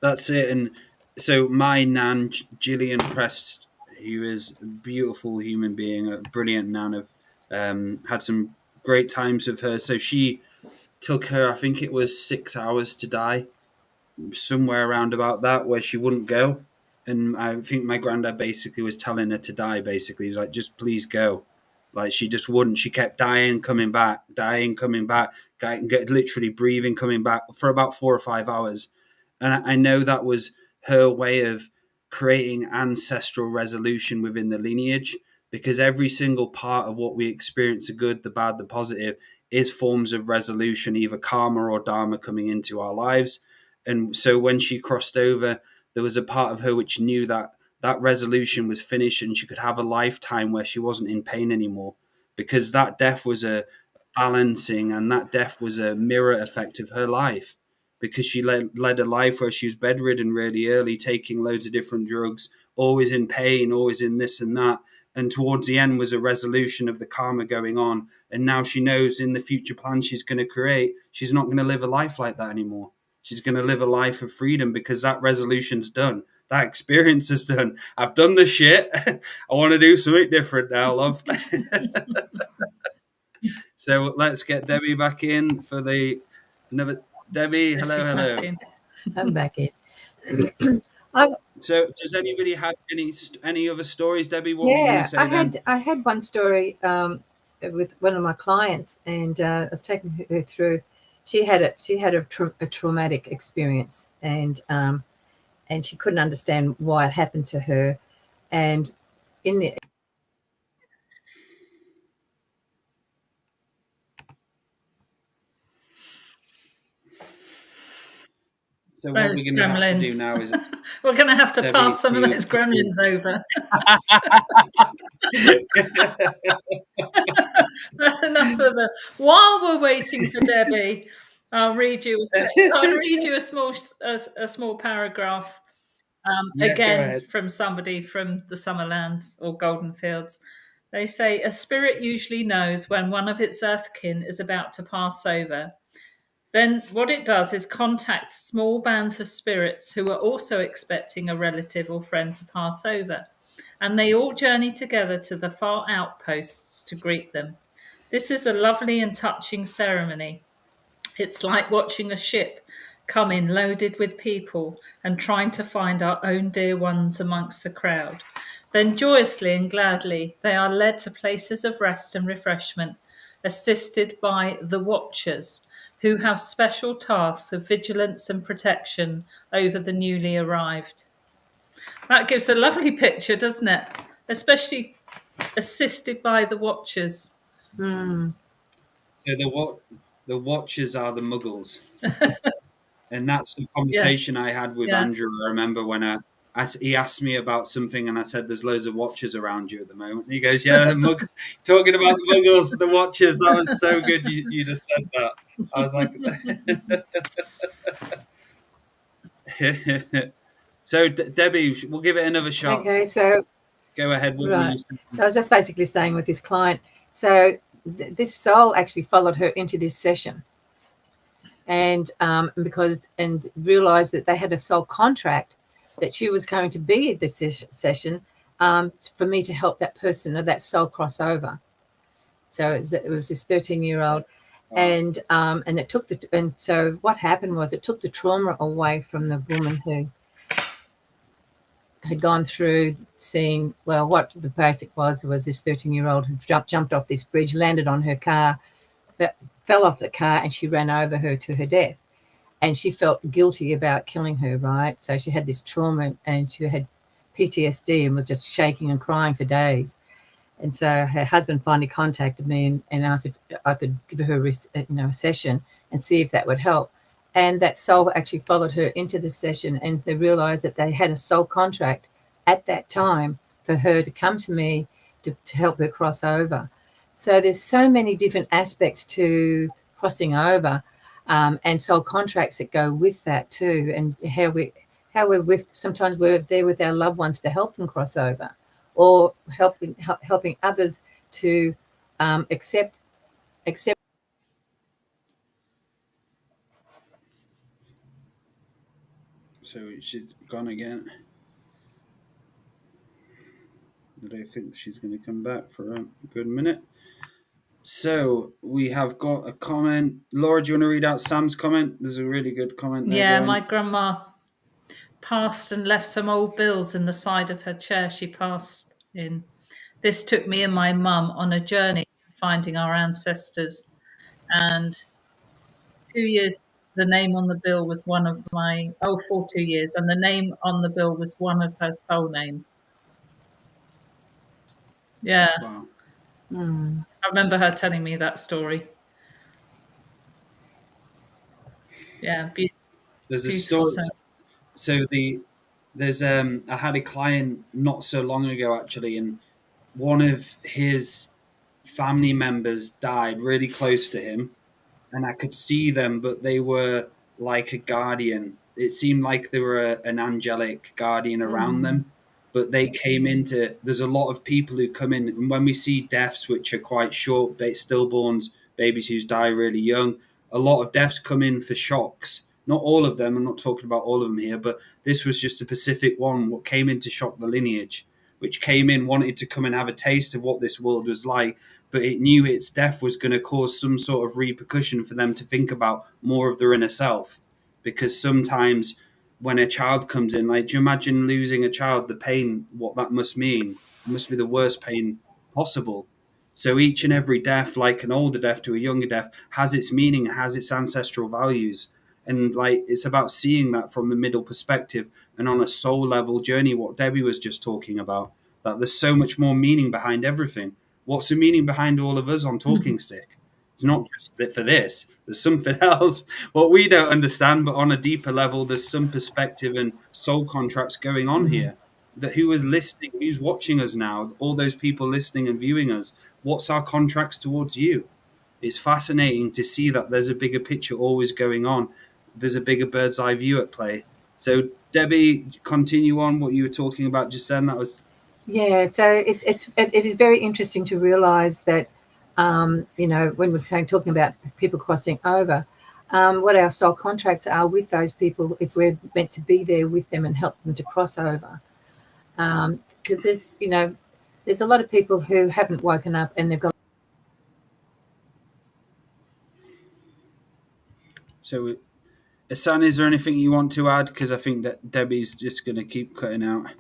That's it. And so my nan, Gillian Prest, who is a beautiful human being, a brilliant nan, had some great times with her. So she took her, I think it was 6 hours to die, somewhere around about that, where she wouldn't go. And I think my granddad basically was telling her to die, basically. He was like, just please go. Like, she just wouldn't. She kept dying, coming back, literally breathing, coming back for about 4 or 5 hours. And I know that was her way of creating ancestral resolution within the lineage, because every single part of what we experience, the good, the bad, the positive, is forms of resolution, either karma or dharma coming into our lives. And so when she crossed over, there was a part of her which knew that that resolution was finished and she could have a lifetime where she wasn't in pain anymore, because that death was a balancing, and that death was a mirror effect of her life, because she led a life where she was bedridden really early, taking loads of different drugs, always in pain, always in this and that. And towards the end was a resolution of the karma going on. And now she knows in the future plan she's going to create, she's not going to live a life like that anymore. She's going to live a life of freedom, because that resolution's done. That experience is done. I've done the shit. I want to do something different now, love. So let's get Debbie back in for the another. Debbie, hello. Back in. I'm back in. I, So, does anybody have any other stories, Debbie? What were you going to yeah, say then? I had one story with one of my clients, and I was taking her through. She had a traumatic experience, and she couldn't understand why it happened to her. And in the So, what Those we're going to have to do gremlins. now is, We're going to have to Debbie, pass some of to those gremlins over. That's enough of the. While we're waiting for Debbie, I'll read you. I'll read you a small paragraph. Yeah, go Again, ahead. from somebody from the Summerlands or Golden Fields. They say a spirit usually knows when one of its earthkin is about to pass over. Then what it does is contact small bands of spirits who are also expecting a relative or friend to pass over, and they all journey together to the far outposts to greet them. This is a lovely and touching ceremony. It's like watching a ship come in loaded with people and trying to find our own dear ones amongst the crowd. Then joyously and gladly they are led to places of rest and refreshment, assisted by the Watchers, who have special tasks of vigilance and protection over the newly arrived. That gives a lovely picture, doesn't it? Especially assisted by the Watchers. mm, So, the Watchers are the Muggles. And that's the Yeah, conversation I had with yeah. Andrew. I remember when he asked me about something, and I said, "There's loads of Watchers around you at the moment." And he goes, "Yeah, talking about the Muggles, the Watchers." That was so good. You just said that. I was like, so Debbie, we'll give it another shot. okay, so Go ahead. What were right. you saying? I was just basically saying with this client. So this soul actually followed her into this session, and realized that they had a soul contract that she was going to be at this session for me to help that person or that soul cross over. So it was this 13-year-old, and it took so what happened was it took the trauma away from the woman who had gone through seeing, well, what the basic was this 13-year-old who jumped off this bridge, landed on her car, fell off the car, and she ran over her to her death. And she felt guilty about killing her, right? So she had this trauma, and she had PTSD and was just shaking and crying for days. And so her husband finally contacted me and asked if I could give her a session and see if that would help. And that soul actually followed her into the session, and they realized that they had a soul contract at that time for her to come to me to help her cross over. So there's so many different aspects to crossing over, and soul contracts that go with that too, and how we're with, sometimes we're there with our loved ones to help them cross over, or helping others to accept. So she's gone again. I don't think she's going to come back for a good minute. So we have got a comment. Laura, do you want to read out Sam's comment? There's a really good comment there. Yeah, my grandma passed and left some old bills in the side of her chair she passed in. This took me and my mum on a journey finding our ancestors. And 2 years, the name on the bill was one of my, for 2 years, and the name on the bill was one of her soul names. Yeah. Wow. I remember her telling me that story. Yeah, There's a beautiful. story. So there's I had a client not so long ago actually, and one of his family members died really close to him, and I could see them, but they were like a guardian. It seemed like they were an angelic guardian around them, but they came into. There's a lot of people who come in, and when we see deaths which are quite short, stillborns, babies who die really young, a lot of deaths come in for shocks. Not all of them. I'm not talking about all of them here, but this was just a specific one. What came in to shock the lineage, which came in, wanted to come and have a taste of what this world was like, but it knew its death was going to cause some sort of repercussion for them to think about more of their inner self. Because sometimes when a child comes in. Like, do you imagine losing a child, the pain, what that must mean? It must be the worst pain possible. So each and every death, like an older death to a younger death, has its meaning, has its ancestral values. And like it's about seeing that from the middle perspective and on a soul level journey, what Debbie was just talking about, that there's so much more meaning behind everything. What's the meaning behind all of us on Talking Stick? It's not just that for this, there's something else, what we don't understand, but on a deeper level, there's some perspective and soul contracts going on here. That who is listening, who's watching us now, all those people listening and viewing us, what's our contracts towards you? It's fascinating to see that there's a bigger picture always going on. There's a bigger bird's eye view at play. So, Debbie, continue on what you were talking about just then. That was Yeah, so it is very interesting to realise that, you know, when we're talking about people crossing over, what our soul contracts are with those people if we're meant to be there with them and help them to cross over. Because there's, you know, there's a lot of people who haven't woken up and they've got. so. Hassan, is there anything you want to add? Because I think that Debbie's just going to keep cutting out.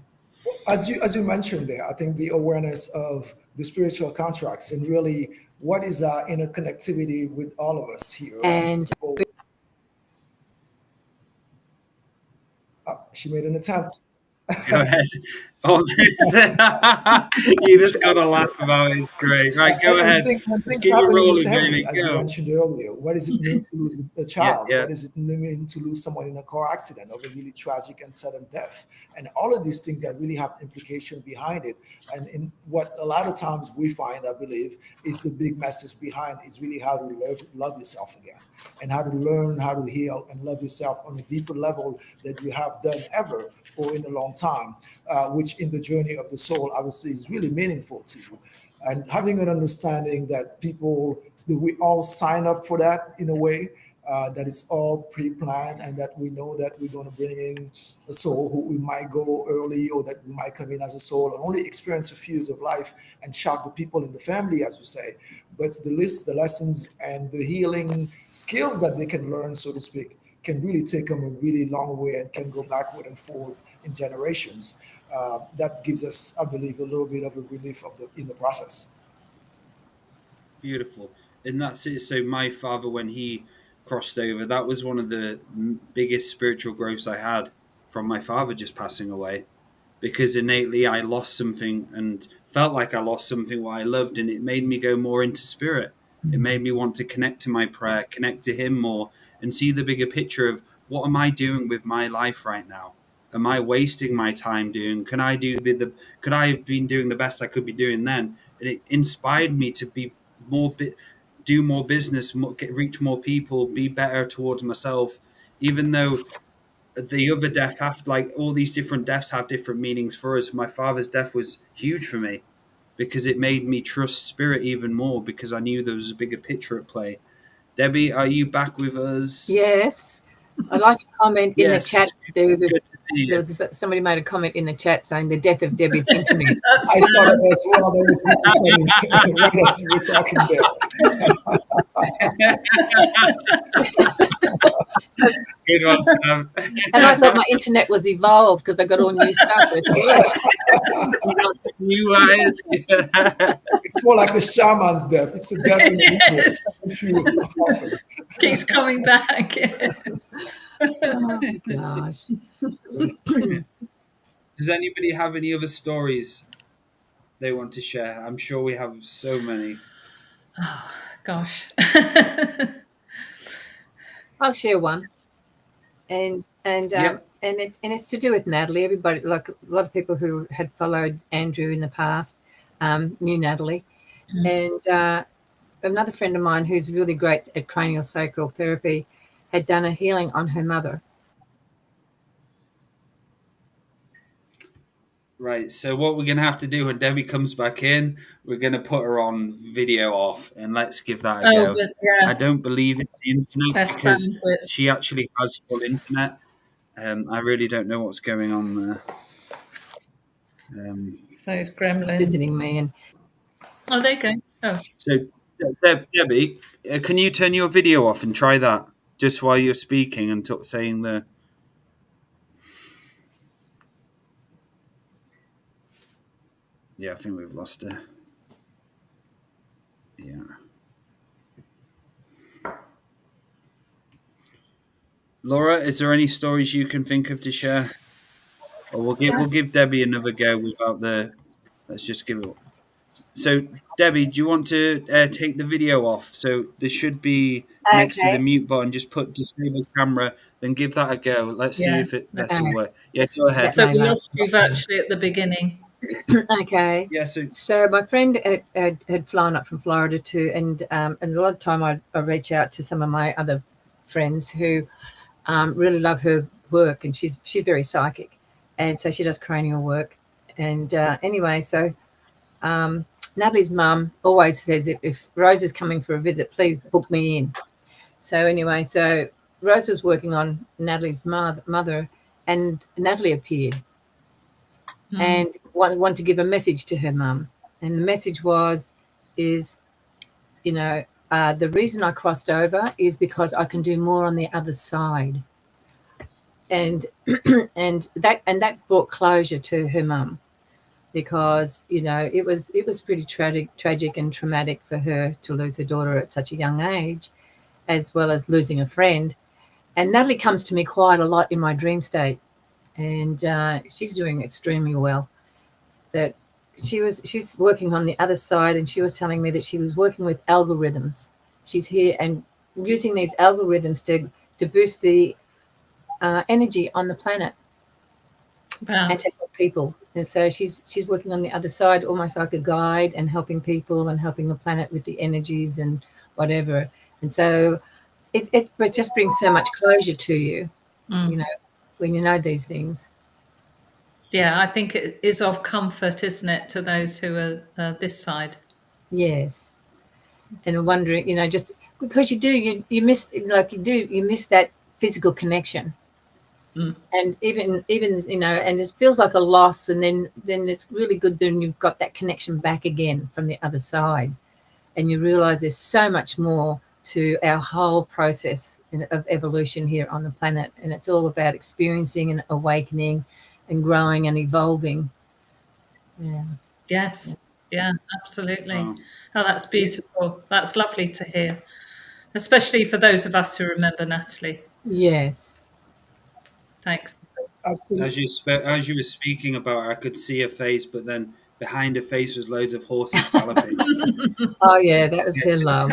As you mentioned there, I think the awareness of the spiritual contracts and really what is our interconnectivity with all of us here. And She made an attempt. Go ahead. Oh, you just got to laugh about it. It's great. Right, go ahead. When Let's things keep it happen in rolling, the family, baby. as you Go. mentioned earlier, what does it mean to lose a child? Yeah. What does it mean to lose someone in a car accident or a really tragic and sudden death? And all of these things that really have implication behind it. And in what a lot of times we find, I believe, is the big message behind is really how to love yourself again and how to learn how to heal and love yourself on a deeper level that you have done ever or in a long time, which in the journey of the soul, I would say is really meaningful to you. And having an understanding that we all sign up for that in a way, that it's all pre-planned and that we know that we're going to bring in a soul who we might go early or that we might come in as a soul and only experience a few years of life and shock the people in the family, as you say. But the lessons and the healing skills that they can learn, so to speak, can really take them a really long way and can go backward and forward in generations. That gives us, I believe, a little bit of a relief in the process. Beautiful. And that's it. So my father, when he crossed over, that was one of the biggest spiritual growths I had from my father just passing away. Because innately I lost something and felt like I lost something what I loved, and it made me go more into spirit. It made me want to connect to my prayer, connect to him more, and see the bigger picture of what am I doing with my life right now? Am I wasting my time doing? Could I have been doing the best I could be doing then? And it inspired me to be do more business, reach more people, be better towards myself, even though the other death have like all these different deaths have different meanings for us. My father's death was huge for me because it made me trust spirit even more because I knew there was a bigger picture at play. Debbie, are you back with us? yes, I'd like to comment in the Yes. chat. Good to see you. Somebody made a comment in the chat saying the death of Debbie's internet. I saw that as well. That was really funny right as you were talking there. Good one, Sam. And I thought my internet was evolved because I got all new stuff. You got some new eyes. It's more like the shaman's death. It's a death in the universe. Keeps coming back. Yes. Oh gosh. Does anybody have any other stories they want to share? I'm sure we have so many. Oh, gosh. I'll share one. And it's to do with Natalie. Everybody, like a lot of people who had followed Andrew in the past, knew Natalie. And another friend of mine who's really great at cranial sacral therapy had done a healing on her mother. Right, so what we're going to have to do when Debbie comes back in, we're going to put her on video off and let's give that a go. Yeah. I don't believe it's the internet Best because bandwidth. she actually has full internet. I really don't know what's going on there. So it's Gremlin. Visiting me, and Oh, there you go. Oh, So, Debbie, can you turn your video off and try that just while you're speaking and saying the... Yeah, I think we've lost her. Yeah. Laura, is there any stories you can think of to share? Or we'll give Debbie another go without the. Let's just give it. So, Debbie, do you want to take the video off? So there should be next to the Okay. mute button. Just put disable camera, then give that a go. Let's see Yeah. if this will Okay. work. Yeah, go ahead. That So may we last. lost you virtually at the beginning. Okay. Yeah. So my friend had flown up from Florida too, and a lot of time I reach out to some of my other friends who really love her work, and she's very psychic, and so she does cranial work. And anyway, so Natalie's mum always says if Rose is coming for a visit, please book me in. So anyway, so Rose was working on Natalie's mother, and Natalie appeared and wanted to give a message to her mum. And the message is, you know, the reason I crossed over is because I can do more on the other side. And and that brought closure to her mum, because it was pretty tragic and traumatic for her to lose her daughter at such a young age, as well as losing a friend. And Natalie comes to me quite a lot in my dream state, and she's doing extremely well. That she's working on the other side, and she was telling me that she was working with algorithms. She's here and using these algorithms to boost the energy on the planet Wow. and to help people. And so she's working on the other side, almost like a guide, and helping people and helping the planet with the energies and whatever. And so it just brings so much closure to you, when you know these things. Yeah, I think it is of comfort, isn't it, to those who are this side? Yes. And wondering, just because you miss, you miss that physical connection. And even and it feels like a loss, and then it's really good then you've got that connection back again from the other side, and you realize there's so much more to our whole process of evolution here on the planet, and it's all about experiencing and awakening and growing and evolving. Yeah. Yes. Yeah, absolutely. Wow. Oh, that's beautiful. That's lovely to hear, especially for those of us who remember Natalie. Yes. Thanks. Absolutely. As you were speaking about her, I could see her face, but then behind her face was loads of horses galloping. Oh yeah, that was her love.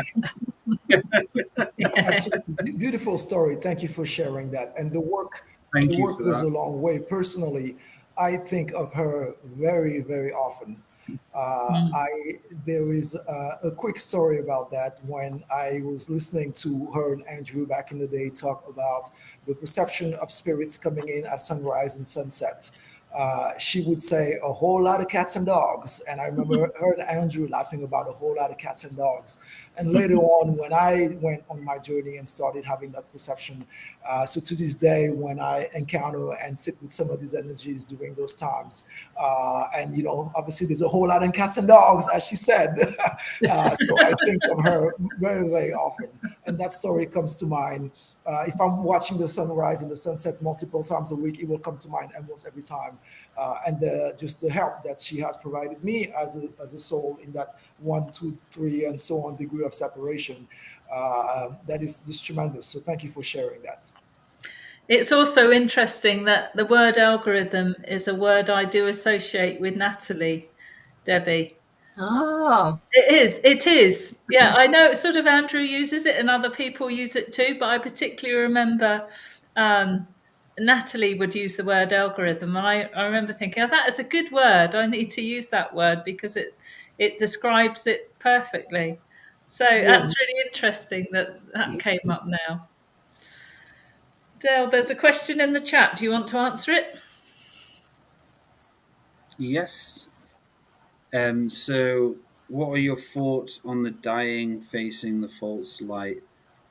Absolutely. Beautiful story. Thank you for sharing that. And the work Thank you for goes that. a long way. Personally, I think of her very, very often. There is a quick story about that. When I was listening to her and Andrew back in the day talk about the perception of spirits coming in at sunrise and sunset. She would say a whole lot of cats and dogs. And I remember her and Andrew laughing about a whole lot of cats and dogs. And later on, when I went on my journey and started having that perception, so to this day, when I encounter and sit with some of these energies during those times, and obviously there's a whole lot of cats and dogs, as she said. So I think of her very, very often, and that story comes to mind. If I'm watching the sunrise and the sunset multiple times a week, it will come to mind almost every time. And just the help that she has provided me as a soul in that 1, 2, 3, and so on degree of separation, that is just tremendous. So thank you for sharing that. It's also interesting that the word algorithm is a word I do associate with Natalie, Debbie. Oh. It is. Yeah, I know sort of Andrew uses it and other people use it too, but I particularly remember Natalie would use the word algorithm. And I remember thinking, oh, that is a good word. I need to use that word because it describes it perfectly. So that's really interesting that came up now. Dale, there's a question in the chat. Do you want to answer it? Yes. So, what are your thoughts on the dying facing the false light?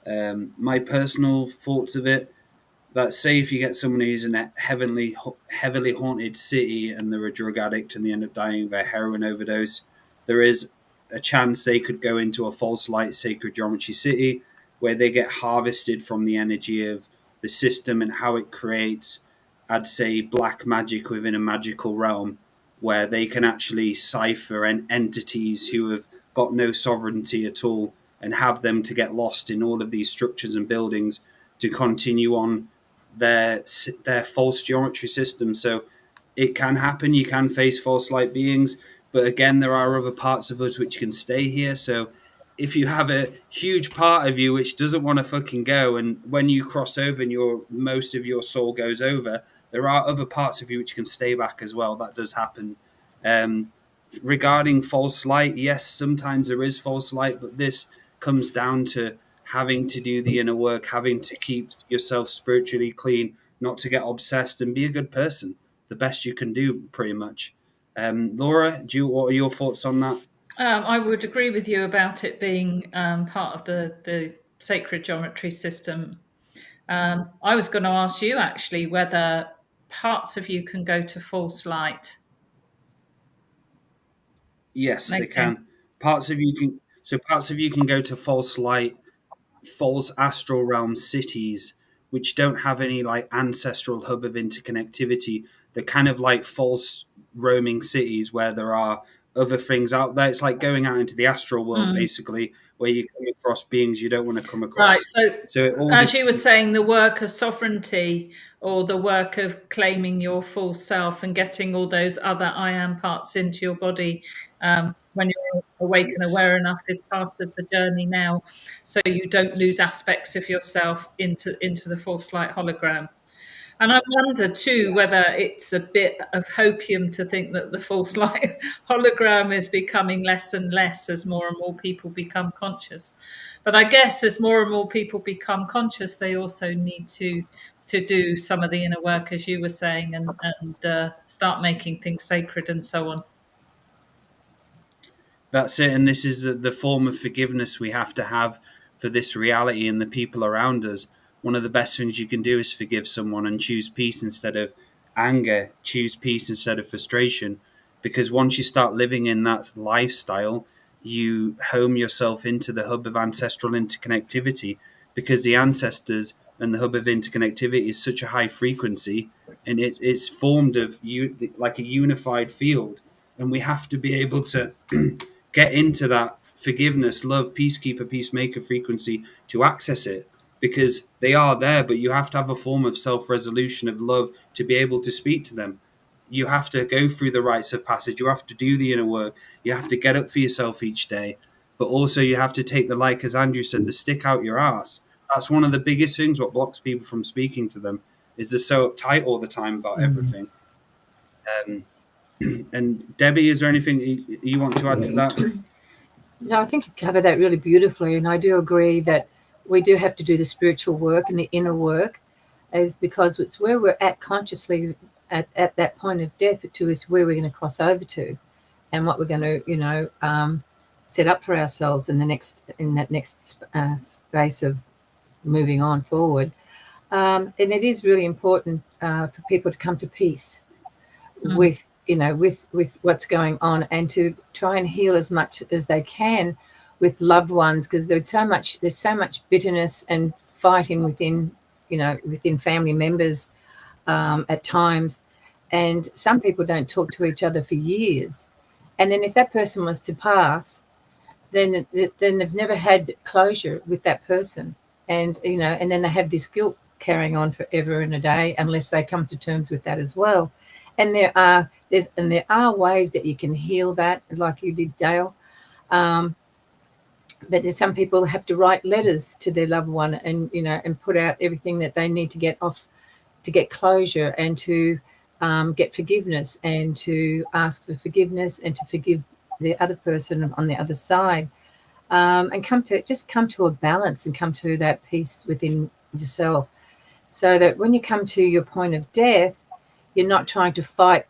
My personal thoughts of it, that say if you get someone who's in a heavily haunted city and they're a drug addict and they end up dying of a heroin overdose, there is a chance they could go into a false light sacred geometry city where they get harvested from the energy of the system and how it creates, I'd say, black magic within a magical realm where they can actually cipher entities who have got no sovereignty at all and have them to get lost in all of these structures and buildings to continue on their false geometry system. So it can happen. You can face false light beings, but again, there are other parts of us which can stay here. So if you have a huge part of you which doesn't want to fucking go, and when you cross over and most of your soul goes over, there are other parts of you which can stay back as well. That does happen. Regarding false light, yes, sometimes there is false light, but this comes down to having to do the inner work, having to keep yourself spiritually clean, not to get obsessed, and be a good person. The best you can do, pretty much. Laura, what are your thoughts on that? I would agree with you about it being part of the sacred geometry system. I was going to ask you actually whether parts of you can go to false light. Yes, they can. Parts of you can go to false light, false astral realm cities, which don't have any like ancestral hub of interconnectivity. They're kind of like false roaming cities where there are other things out there. It's like going out into the astral world, basically, where you come across beings you don't want to come across. Right. So as you were saying, the work of sovereignty or the work of claiming your full self and getting all those other I am parts into your body when you're awake and aware enough is part of the journey now. So you don't lose aspects of yourself into the false light hologram. And I wonder too whether it's a bit of hopium to think that the false light hologram is becoming less and less as more and more people become conscious. But I guess as more and more people become conscious, they also need to do some of the inner work, as you were saying, and start making things sacred and so on. That's it. And this is the form of forgiveness we have to have for this reality and the people around us. One of the best things you can do is forgive someone and choose peace instead of anger, choose peace instead of frustration. Because once you start living in that lifestyle, you home yourself into the hub of ancestral interconnectivity, because the ancestors and the hub of interconnectivity is such a high frequency, and it's formed of like a unified field. And we have to be able to get into that forgiveness, love, peacekeeper, peacemaker frequency to access it, because they are there, but you have to have a form of self-resolution of love to be able to speak to them. You have to go through the rites of passage. You have to do the inner work. You have to get up for yourself each day. But also you have to take like as Andrew said, the stick out your ass. That's one of the biggest things what blocks people from speaking to them, is they're so uptight all the time about everything. And Debbie, is there anything you want to add to that? No, I think you covered that really beautifully. And I do agree that we do have to do the spiritual work and the inner work, is because it's where we're at consciously at that point of death to is where we're going to cross over to, and what we're going to, set up for ourselves in that next space of moving on forward. And it is really important for people to come to peace with what's going on, and to try and heal as much as they can with loved ones, because there's so much bitterness and fighting within family members at times, and some people don't talk to each other for years, and then if that person was to pass, then they've never had closure with that person, and then they have this guilt carrying on forever and a day unless they come to terms with that as well. And there are ways that you can heal that, like you did, Dale. But there's some people have to write letters to their loved one and put out everything that they need to get off, to get closure, and to get forgiveness, and to ask for forgiveness, and to forgive the other person on the other side, and come to a balance and come to that peace within yourself, so that when you come to your point of death, you're not trying to fight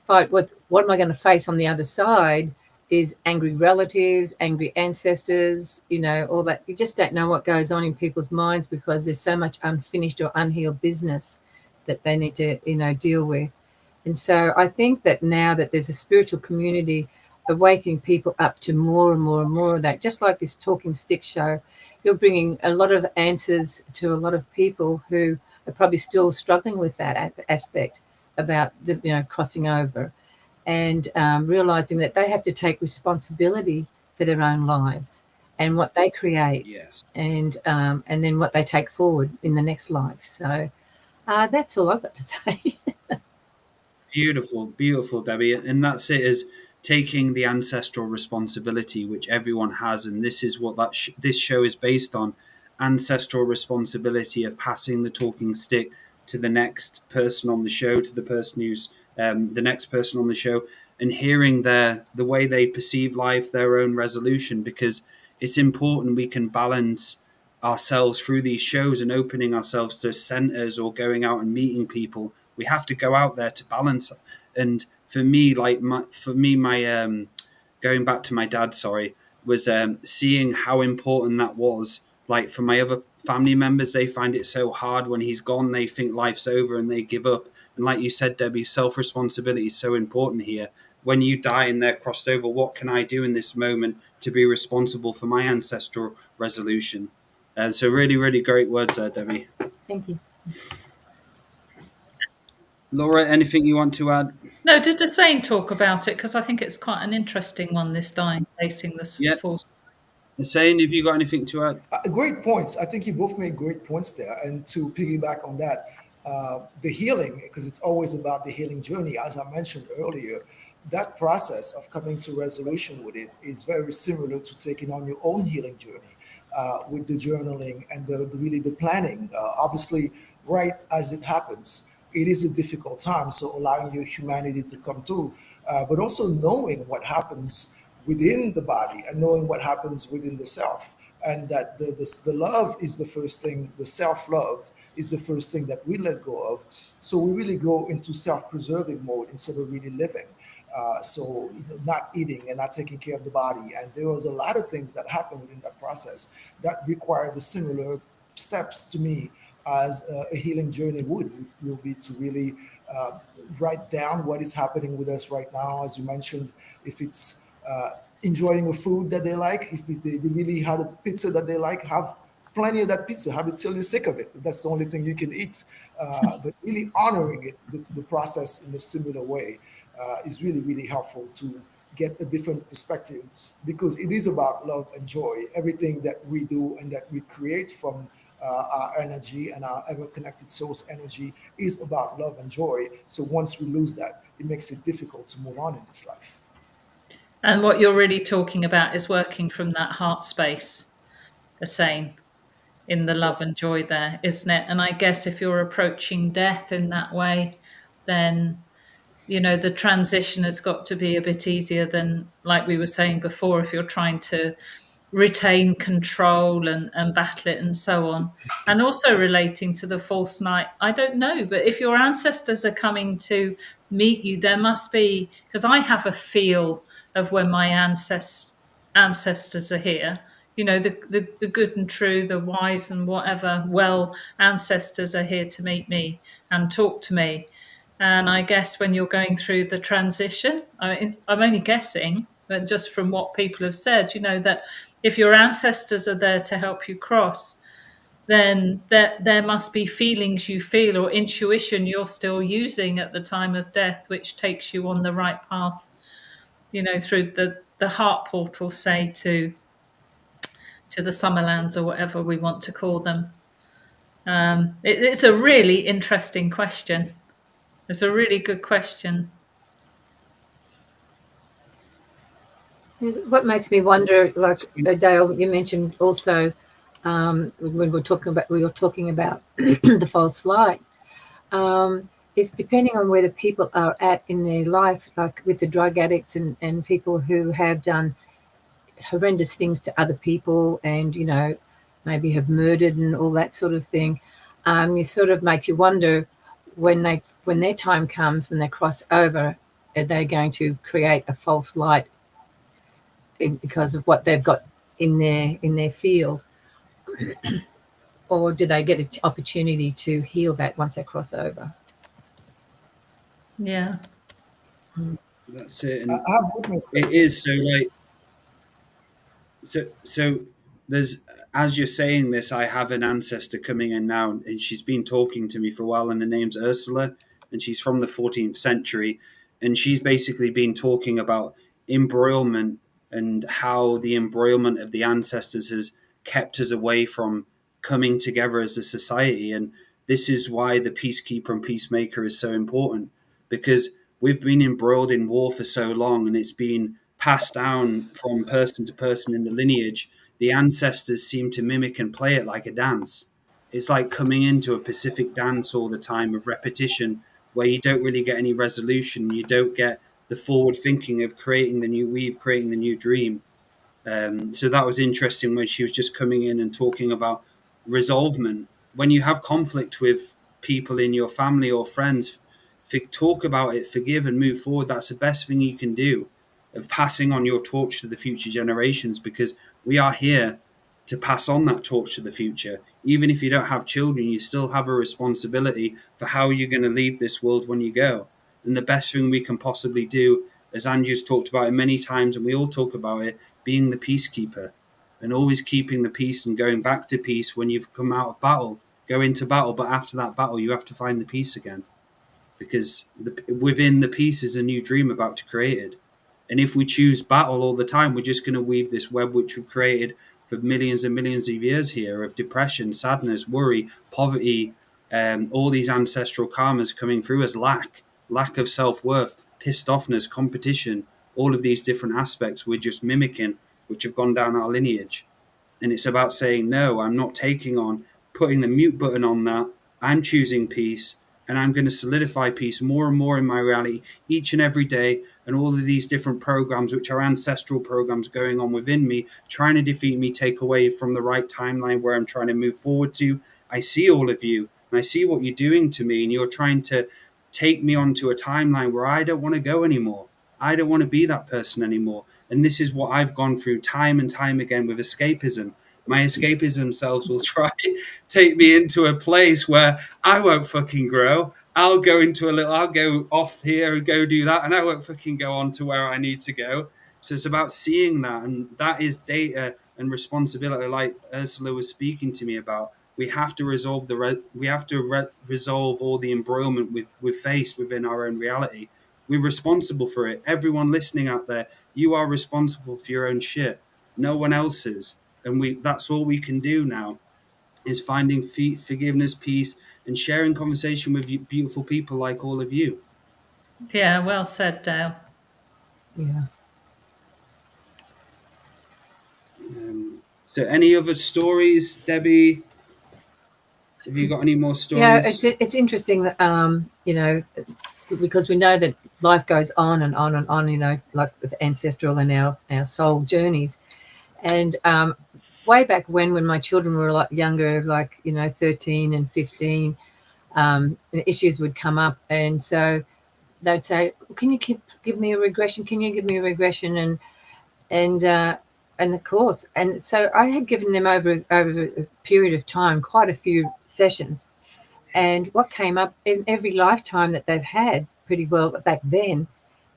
what am I going to face on the other side, is angry relatives, angry ancestors, all that. You just don't know what goes on in people's minds, because there's so much unfinished or unhealed business that they need to, deal with. And so I think that now that there's a spiritual community awakening people up to more and more and more of that, just like this Talking Sticks show, you're bringing a lot of answers to a lot of people who are probably still struggling with that aspect. about the, crossing over, and realizing that they have to take responsibility for their own lives and what they create, Yes. and then what they take forward in the next life. So that's all I've got to say. Beautiful, beautiful, Debbie. And that's it, is taking the ancestral responsibility, which everyone has. And this is what this show is based on: ancestral responsibility of passing the talking stick to the next person on the show, to the person who's the next person on the show, and hearing the way they perceive life, their own resolution, because it's important we can balance ourselves through these shows and opening ourselves to centers or going out and meeting people. We have to go out there to balance. And for me, my going back to my dad, was seeing how important that was. Like, for my other family members, they find it so hard when he's gone. They think life's over and they give up. And like you said, Debbie, self-responsibility is so important here. When you die and they're crossed over, what can I do in this moment to be responsible for my ancestral resolution? So really, really great words there, Debbie. Thank you. Laura, anything you want to add? No, did the saying talk about it? Because I think it's quite an interesting one, this dying facing the Yeah. false. Hussein, have you got anything to add? Great points. I think you both made great points there. And to piggyback on that, the healing, because it's always about the healing journey, as I mentioned earlier, that process of coming to resolution with it is very similar to taking on your own healing journey with the journaling and really the planning. Obviously, right as it happens, it is a difficult time. So allowing your humanity to come through, but also knowing what happens within the body and knowing what happens within the self, and that the love is the first thing, the self-love is the first thing that we let go of. So we really go into self-preserving mode instead of really living. So not eating and not taking care of the body. And there was a lot of things that happened within that process that required the similar steps to me as a healing journey will be to really write down what is happening with us right now. As you mentioned, if it's enjoying a food that they like, if they really had a pizza that they like, have plenty of that pizza, have it till you're sick of it. That's the only thing you can eat. But really honoring it, the process in a similar way is really, really helpful to get a different perspective, because it is about love and joy. Everything that we do and that we create from our energy and our ever connected source energy is about love and joy. So once we lose that, it makes it difficult to move on in this life. And what you're really talking about is working from that heart space, a saying, in the love and joy there, isn't it? And I guess if you're approaching death in that way, then the transition has got to be a bit easier than, like we were saying before, if you're trying to retain control and battle it and so on. And also relating to the false night, I don't know, but if your ancestors are coming to meet you, there must be, because I have a feel of when my ancestors are here, the good and true, the wise and whatever, well, ancestors are here to meet me and talk to me. And I guess when you're going through the transition, I'm only guessing, but just from what people have said, that if your ancestors are there to help you cross, then there must be feelings you feel or intuition you're still using at the time of death, which takes you on the right path, through the heart portal, say, to the Summerlands or whatever we want to call them. It's a really interesting question. It's a really good question. What makes me wonder, like Dale, you mentioned also when we were talking about the false light, is depending on where the people are at in their life, like with the drug addicts and people who have done horrendous things to other people and, maybe have murdered and all that sort of thing. You sort of make you wonder when their time comes, when they cross over, are they going to create a false light because of what they've got in their field, or do they get an opportunity to heal that once they cross over? Yeah, That's it. And I have witnessed it is so like so there's, as you're saying this, I have an ancestor coming in now, and she's been talking to me for a while, and her name's Ursula. and she's from the 14th century, and she's basically been talking about embroilment and how the embroilment of the ancestors has kept us away from coming together as a society. And this is why the peacekeeper and peacemaker is so important, because we've been embroiled in war for so long, and it's been passed down from person to person in the lineage. The ancestors seem to mimic and play it like a dance. It's like coming into a Pacific dance all the time of repetition, where you don't really get any resolution. You don't get the forward thinking of creating the new weave, creating the new dream. So that was interesting when she was just coming in and talking about resolvement. When you have conflict with people in your family or friends, talk about it, forgive, and move forward. That's the best thing you can do, of passing on your torch to the future generations, because we are here to pass on that torch to the future. Even if you don't have children, you still have a responsibility for how you're going to leave this world when you go. And the best thing we can possibly do, as Andrew's talked about it many times, and we all talk about it, being the peacekeeper and always keeping the peace and going back to peace when you've come out of battle. Go into battle, but after that battle, you have to find the peace again, because within the peace is a new dream about to be created. And if we choose battle all the time, we're just going to weave this web which we've created for millions and millions of years here of depression, sadness, worry, poverty, all these ancestral karmas coming through as lack of self-worth, pissed offness, competition, all of these different aspects we're just mimicking, which have gone down our lineage. And it's about saying, no, I'm not taking on, putting the mute button on that. I'm choosing peace, and I'm going to solidify peace more and more in my reality each and every day. And all of these different programs, which are ancestral programs going on within me, trying to defeat me, take away from the right timeline where I'm trying to move forward to. I see all of you, and I see what you're doing to me, and you're trying to take me onto a timeline where I don't want to go anymore. I don't want to be that person anymore. And this is what I've gone through time and time again with escapism. My escapism selves will try take me into a place where I won't fucking grow. I'll go off here and go do that, and I won't fucking go on to where I need to go. So it's about seeing that, and that is data and responsibility, like Ursula was speaking to me about. We have to resolve resolve all the embroilment we've faced within our own reality. We're responsible for it. Everyone listening out there, you are responsible for your own shit. No one else is. And that's all we can do now, is finding forgiveness, peace, and sharing conversation with beautiful people like all of you. Yeah, well said, Dale. Yeah. So any other stories, Debbie? Have you got any more stories? Yeah, it's interesting that, because we know that life goes on and on and on, like with Ancestral and our soul journeys. And way back when my children were a lot younger, 13 and 15, issues would come up. And so they'd say, can you give me a regression? Can you give me a regression? And of course, and so I had given them over a period of time quite a few sessions. And what came up in every lifetime that they've had pretty well back then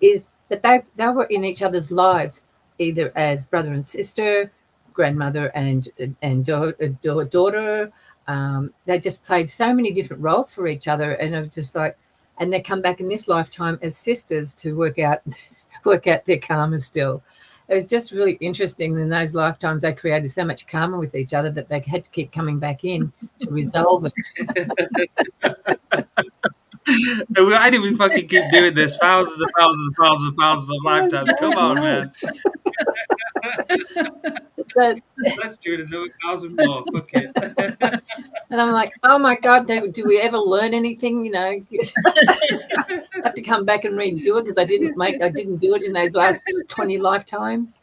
is that they were in each other's lives, either as brother and sister, grandmother and daughter. They just played so many different roles for each other, and I was just like, and they come back in this lifetime as sisters to work out their karma still. It was just really interesting. In those lifetimes, they created so much karma with each other that they had to keep coming back in to resolve it. Why do we fucking keep doing this? Thousands of lifetimes. Come on, man. Let's do it another 1,000 more. Fuck it. And I'm like, oh my God, do we ever learn anything? I have to come back and redo it because I didn't do it in those last 20 lifetimes.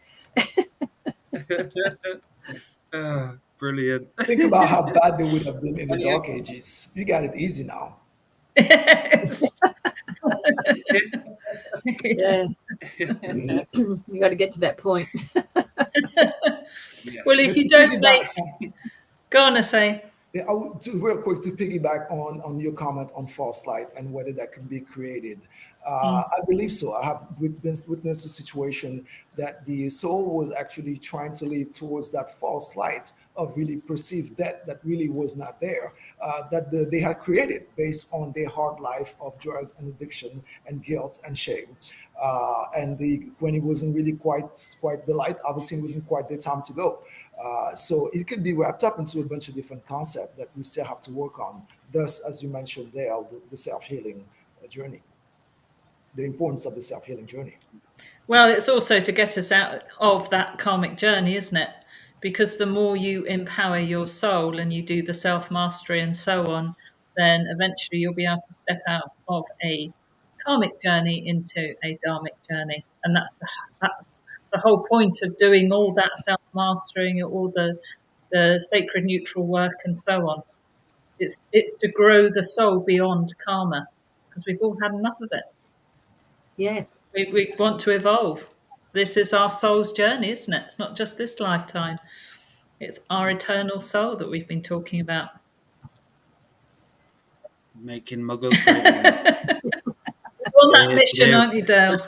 Brilliant. Think about how bad they would have been in the Dark Ages. You got it easy now. Yeah. You got to get to that point. Well, if you don't go on, say. Yeah, real quick to piggyback on your comment on false light and whether that could be created. I believe so. I have witnessed a situation that the soul was actually trying to lead towards that false light of really perceived debt that really was not there, they had created based on their hard life of drugs and addiction and guilt and shame. And when it wasn't really quite the light, obviously it wasn't quite the time to go. So it could be wrapped up into a bunch of different concepts that we still have to work on. Thus, as you mentioned, Dale, the self-healing journey, the importance of the self-healing journey. Well, it's also to get us out of that karmic journey, isn't it? Because the more you empower your soul and you do the self-mastery and so on, then eventually you'll be able to step out of a karmic journey into a dharmic journey. And that's the whole point of doing all that self-mastering, all the sacred neutral work and so on. It's to grow the soul beyond karma, because we've all had enough of it. Yes. We want to evolve. This is our soul's journey, isn't it? It's not just this lifetime. It's our eternal soul that we've been talking about. Making muggles great again. On that mission, aren't you, Dale?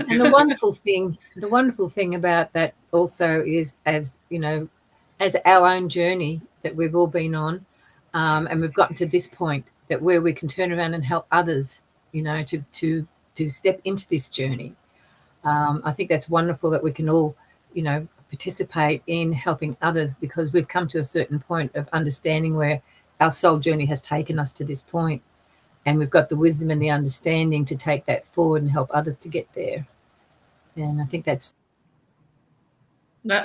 And the wonderful thing about that also is, as you know, as our own journey that we've all been on, and we've gotten to this point that where we can turn around and help others, you know, to step into this journey. I think that's wonderful that we can all, you know, participate in helping others, because we've come to a certain point of understanding where our soul journey has taken us to this point, and we've got the wisdom and the understanding to take that forward and help others to get there. And I think that's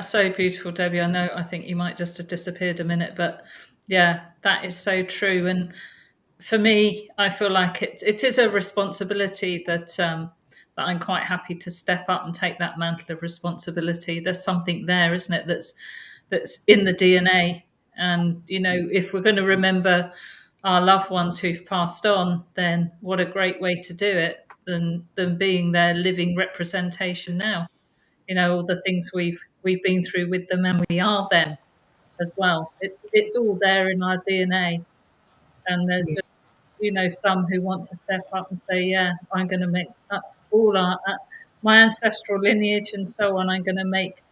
so beautiful, Debbie. I think you might just have disappeared a minute, but yeah, that is so true. And for me, I feel like it is a responsibility that I'm quite happy to step up and take that mantle of responsibility. There's something there, isn't it, that's in the DNA. And, you know, if we're going to remember our loved ones who've passed on, then what a great way to do it than being their living representation now. You know, all the things we've been through with them, and we are them as well. It's all there in our DNA. And there's just, you know, some who want to step up and say, yeah, I'm going to make all my ancestral lineage and so on. I'm going to make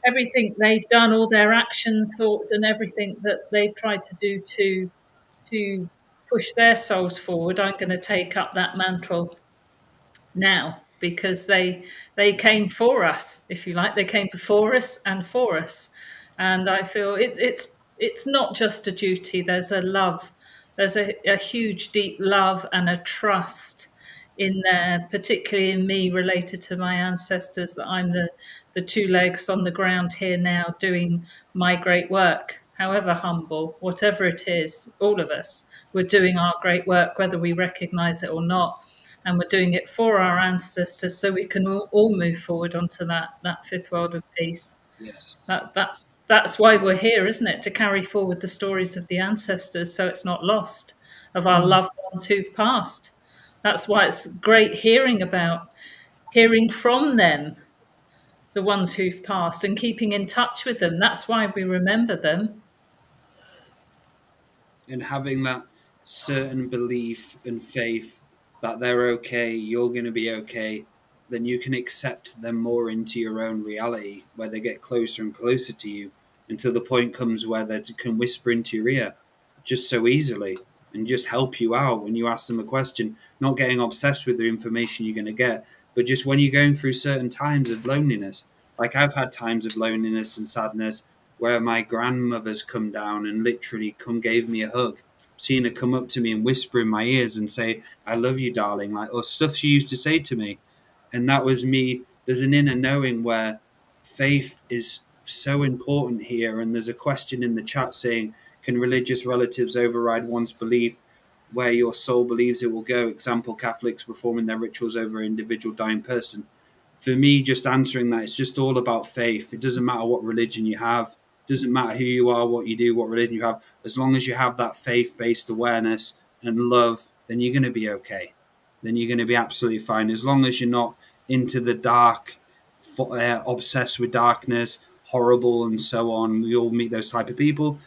everything they've done, all their actions, thoughts, and everything that they've tried to do to push their souls forward. I'm going to take up that mantle now, because they came for us, if you like. They came before us and for us. And I feel it's not just a duty. There's a love. There's a huge, deep love and a trust in there, particularly in me, related to my ancestors, that I'm the two legs on the ground here now doing my great work, however humble, whatever it is. All of us, we're doing our great work, whether we recognize it or not. And we're doing it for our ancestors, so we can all move forward onto that fifth world of peace. Yes. That's why we're here, isn't it? To carry forward the stories of the ancestors, so it's not lost, of our loved ones who've passed. That's why it's great hearing from them, the ones who've passed, and keeping in touch with them. That's why we remember them. And having that certain belief and faith that they're okay, you're going to be okay, then you can accept them more into your own reality, where they get closer and closer to you, until the point comes where they can whisper into your ear just so easily and just help you out when you ask them a question, not getting obsessed with the information you're going to get, but just when you're going through certain times of loneliness. Like I've had times of loneliness and sadness where my grandmother's come down and literally gave me a hug. Seen her come up to me and whisper in my ears and say, I love you, darling, like, or stuff she used to say to me. And that was me. There's an inner knowing where faith is so important here. And there's a question in the chat saying, can religious relatives override one's belief where your soul believes it will go? Example, Catholics performing their rituals over an individual dying person. For me, just answering that, it's just all about faith. It doesn't matter what religion you have. Doesn't matter who you are, what you do, what religion you have. As long as you have that faith-based awareness and love, then you're going to be okay. Then you're going to be absolutely fine. As long as you're not into the dark, obsessed with darkness, horrible, and so on. We all meet those type of people.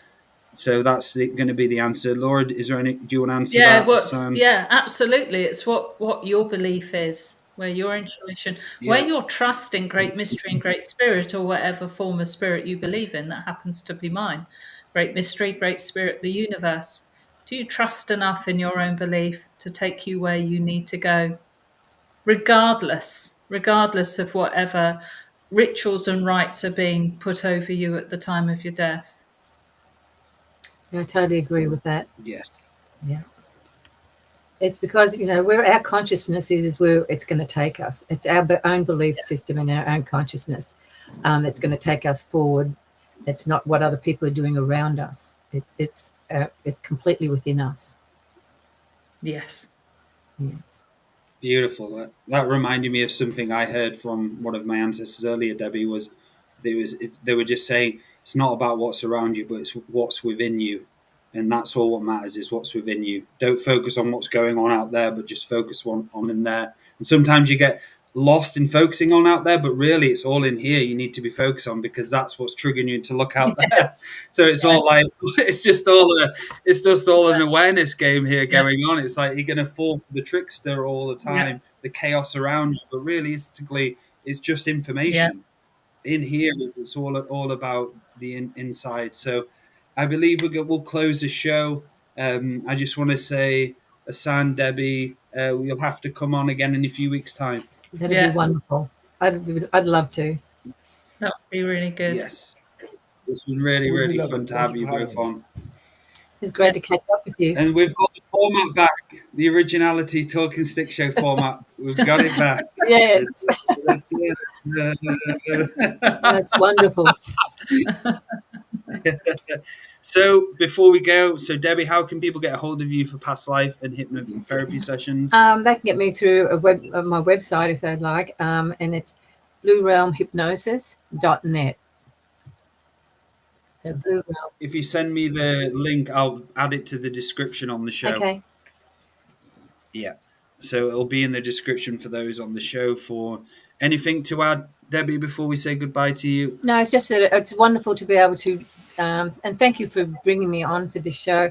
So that's going to be the answer. Laura, is there any? Do you want to answer that? Yeah, absolutely. It's what your belief is. where your intuition, where Yeah. your trust in great mystery and great spirit, or whatever form of spirit you believe in, that happens to be mine. Great mystery, great spirit, the universe. Do you trust enough in your own belief to take you where you need to go, regardless of whatever rituals and rites are being put over you at the time of your death? Yeah, I totally agree with that. Yes. Yeah. It's because, where our consciousness is where it's going to take us. It's our own belief system and our own consciousness that's going to take us forward. It's not what other people are doing around us. It's completely within us. Yes. Yeah. Beautiful. That reminded me of something I heard from one of my ancestors earlier, Debbie, they were just saying it's not about what's around you, but it's what's within you. And that's all what matters, is what's within you. Don't focus on what's going on out there, but just focus on in there. And sometimes you get lost in focusing on out there, but really it's all in here you need to be focused on, because that's what's triggering you to look out there. So it's all like it's just all an awareness game here going on. It's like you're gonna fall for the trickster all the time, the chaos around you, but realistically it's just information. In here it's all about the inside. So I believe we'll close the show. I just want to say, Asan, Debbie, you'll have to come on again in a few weeks' time. That'd be wonderful. I'd love to. That would be really good. Yes. It's been really, really fun to have you both on. It's great to catch up with you. And we've got the format back, the originality Talking Stick Show format. We've got it back. Yes. That's wonderful. So before we go, Debbie, how can people get a hold of you for past life and hypnotherapy sessions? They can get me through my website if they'd like, and it's bluerealmhypnosis.net. So Blue Realm. If you send me the link, I'll add it to the description on the show. Okay. Yeah. So it'll be in the description for those on the show. For anything to add, Debbie, before we say goodbye to you? No, it's just that it's wonderful to be able to, and thank you for bringing me on for this show.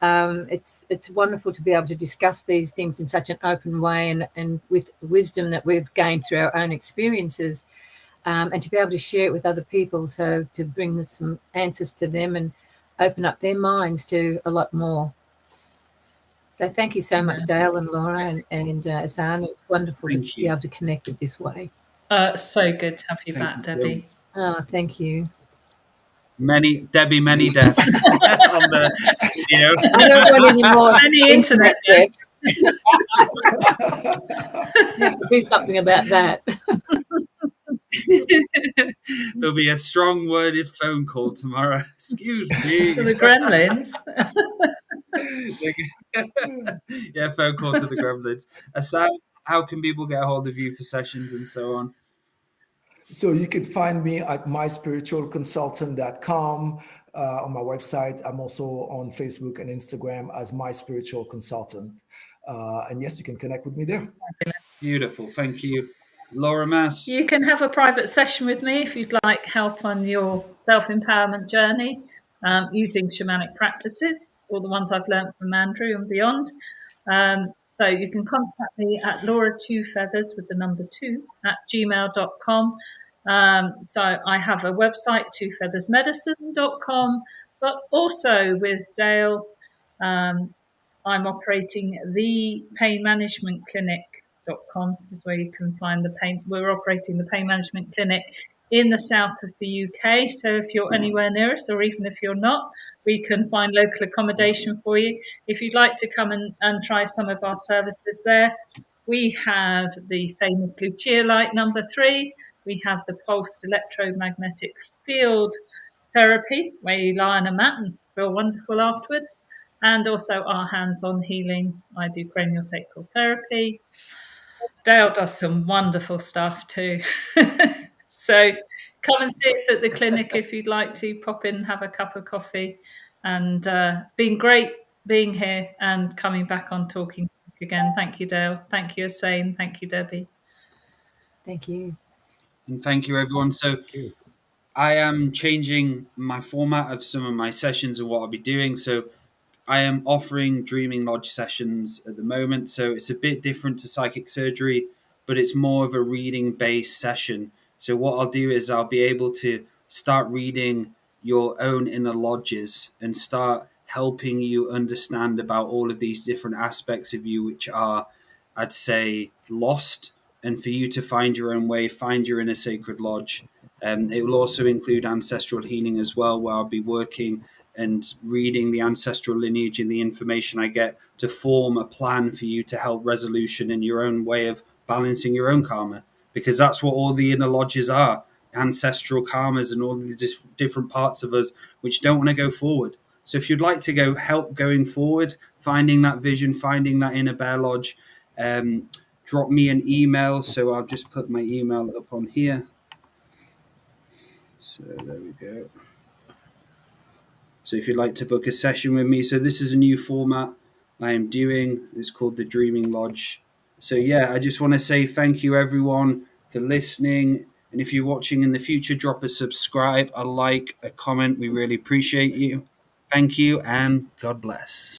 It's wonderful to be able to discuss these things in such an open way and with wisdom that we've gained through our own experiences, and to be able to share it with other people. So to bring some answers to them and open up their minds to a lot more. So thank you so much, Dale and Laura and Asan. It's wonderful to be able to connect it this way. So good to have you back, Debbie. Oh, thank you. Many deaths on the video. I don't want any more many internet deaths. Do something about that. There'll be a strong worded phone call tomorrow. Excuse me. To the Gremlins. Yeah, phone call to the Gremlins. Aside, how can people get a hold of you for sessions and so on? So you could find me at myspiritualconsultant.com on my website. I'm also on Facebook and Instagram as My Spiritual Consultant. And yes, you can connect with me there. Beautiful. Thank you. Laura Massey. You can have a private session with me if you'd like help on your self-empowerment journey using shamanic practices, all the ones I've learned from Andrew and beyond. So you can contact me at Laura2Feathers with the number 2 at gmail.com. So I have a website, twofeathersmedicine.com, but also with Dale, I'm operating the pain management clinic.com is where you can find the pain. We're operating the pain management clinic in the south of the UK. So if you're anywhere near us, or even if you're not, we can find local accommodation for you. If you'd like to come and try some of our services there, we have the famous Lucia light number 3. We have the pulsed electromagnetic field therapy, where you lie on a mat and feel wonderful afterwards. And also our hands-on healing. I do craniosacral therapy. Dale does some wonderful stuff too. So come and see us at the clinic if you'd like to. Pop in, have a cup of coffee. And been great being here and coming back on Talking again. Thank you, Dale. Thank you, Asane. Thank you, Debbie. Thank you. And thank you, everyone. So I am changing my format of some of my sessions and what I'll be doing. So I am offering Dreaming Lodge sessions at the moment. So it's a bit different to psychic surgery. but it's more of a reading based session. So what I'll do is I'll be able to start reading your own inner lodges and start helping you understand about all of these different aspects of you, which are, I'd say, lost, and for you to find your own way, find your inner sacred lodge. It will also include ancestral healing as well, where I'll be working and reading the ancestral lineage and the information I get to form a plan for you to help resolution in your own way of balancing your own karma, because that's what all the inner lodges are, ancestral karmas and all the different parts of us which don't want to go forward. So if you'd like to go help going forward, finding that vision, finding that inner bear lodge, drop me an email. So I'll just put my email up on here. So there we go. So if you'd like to book a session with me, so this is a new format I am doing. It's called the Dreaming Lodge. So yeah, I just want to say thank you everyone for listening. And if you're watching in the future, drop a subscribe, a like, a comment. We really appreciate you. Thank you and God bless.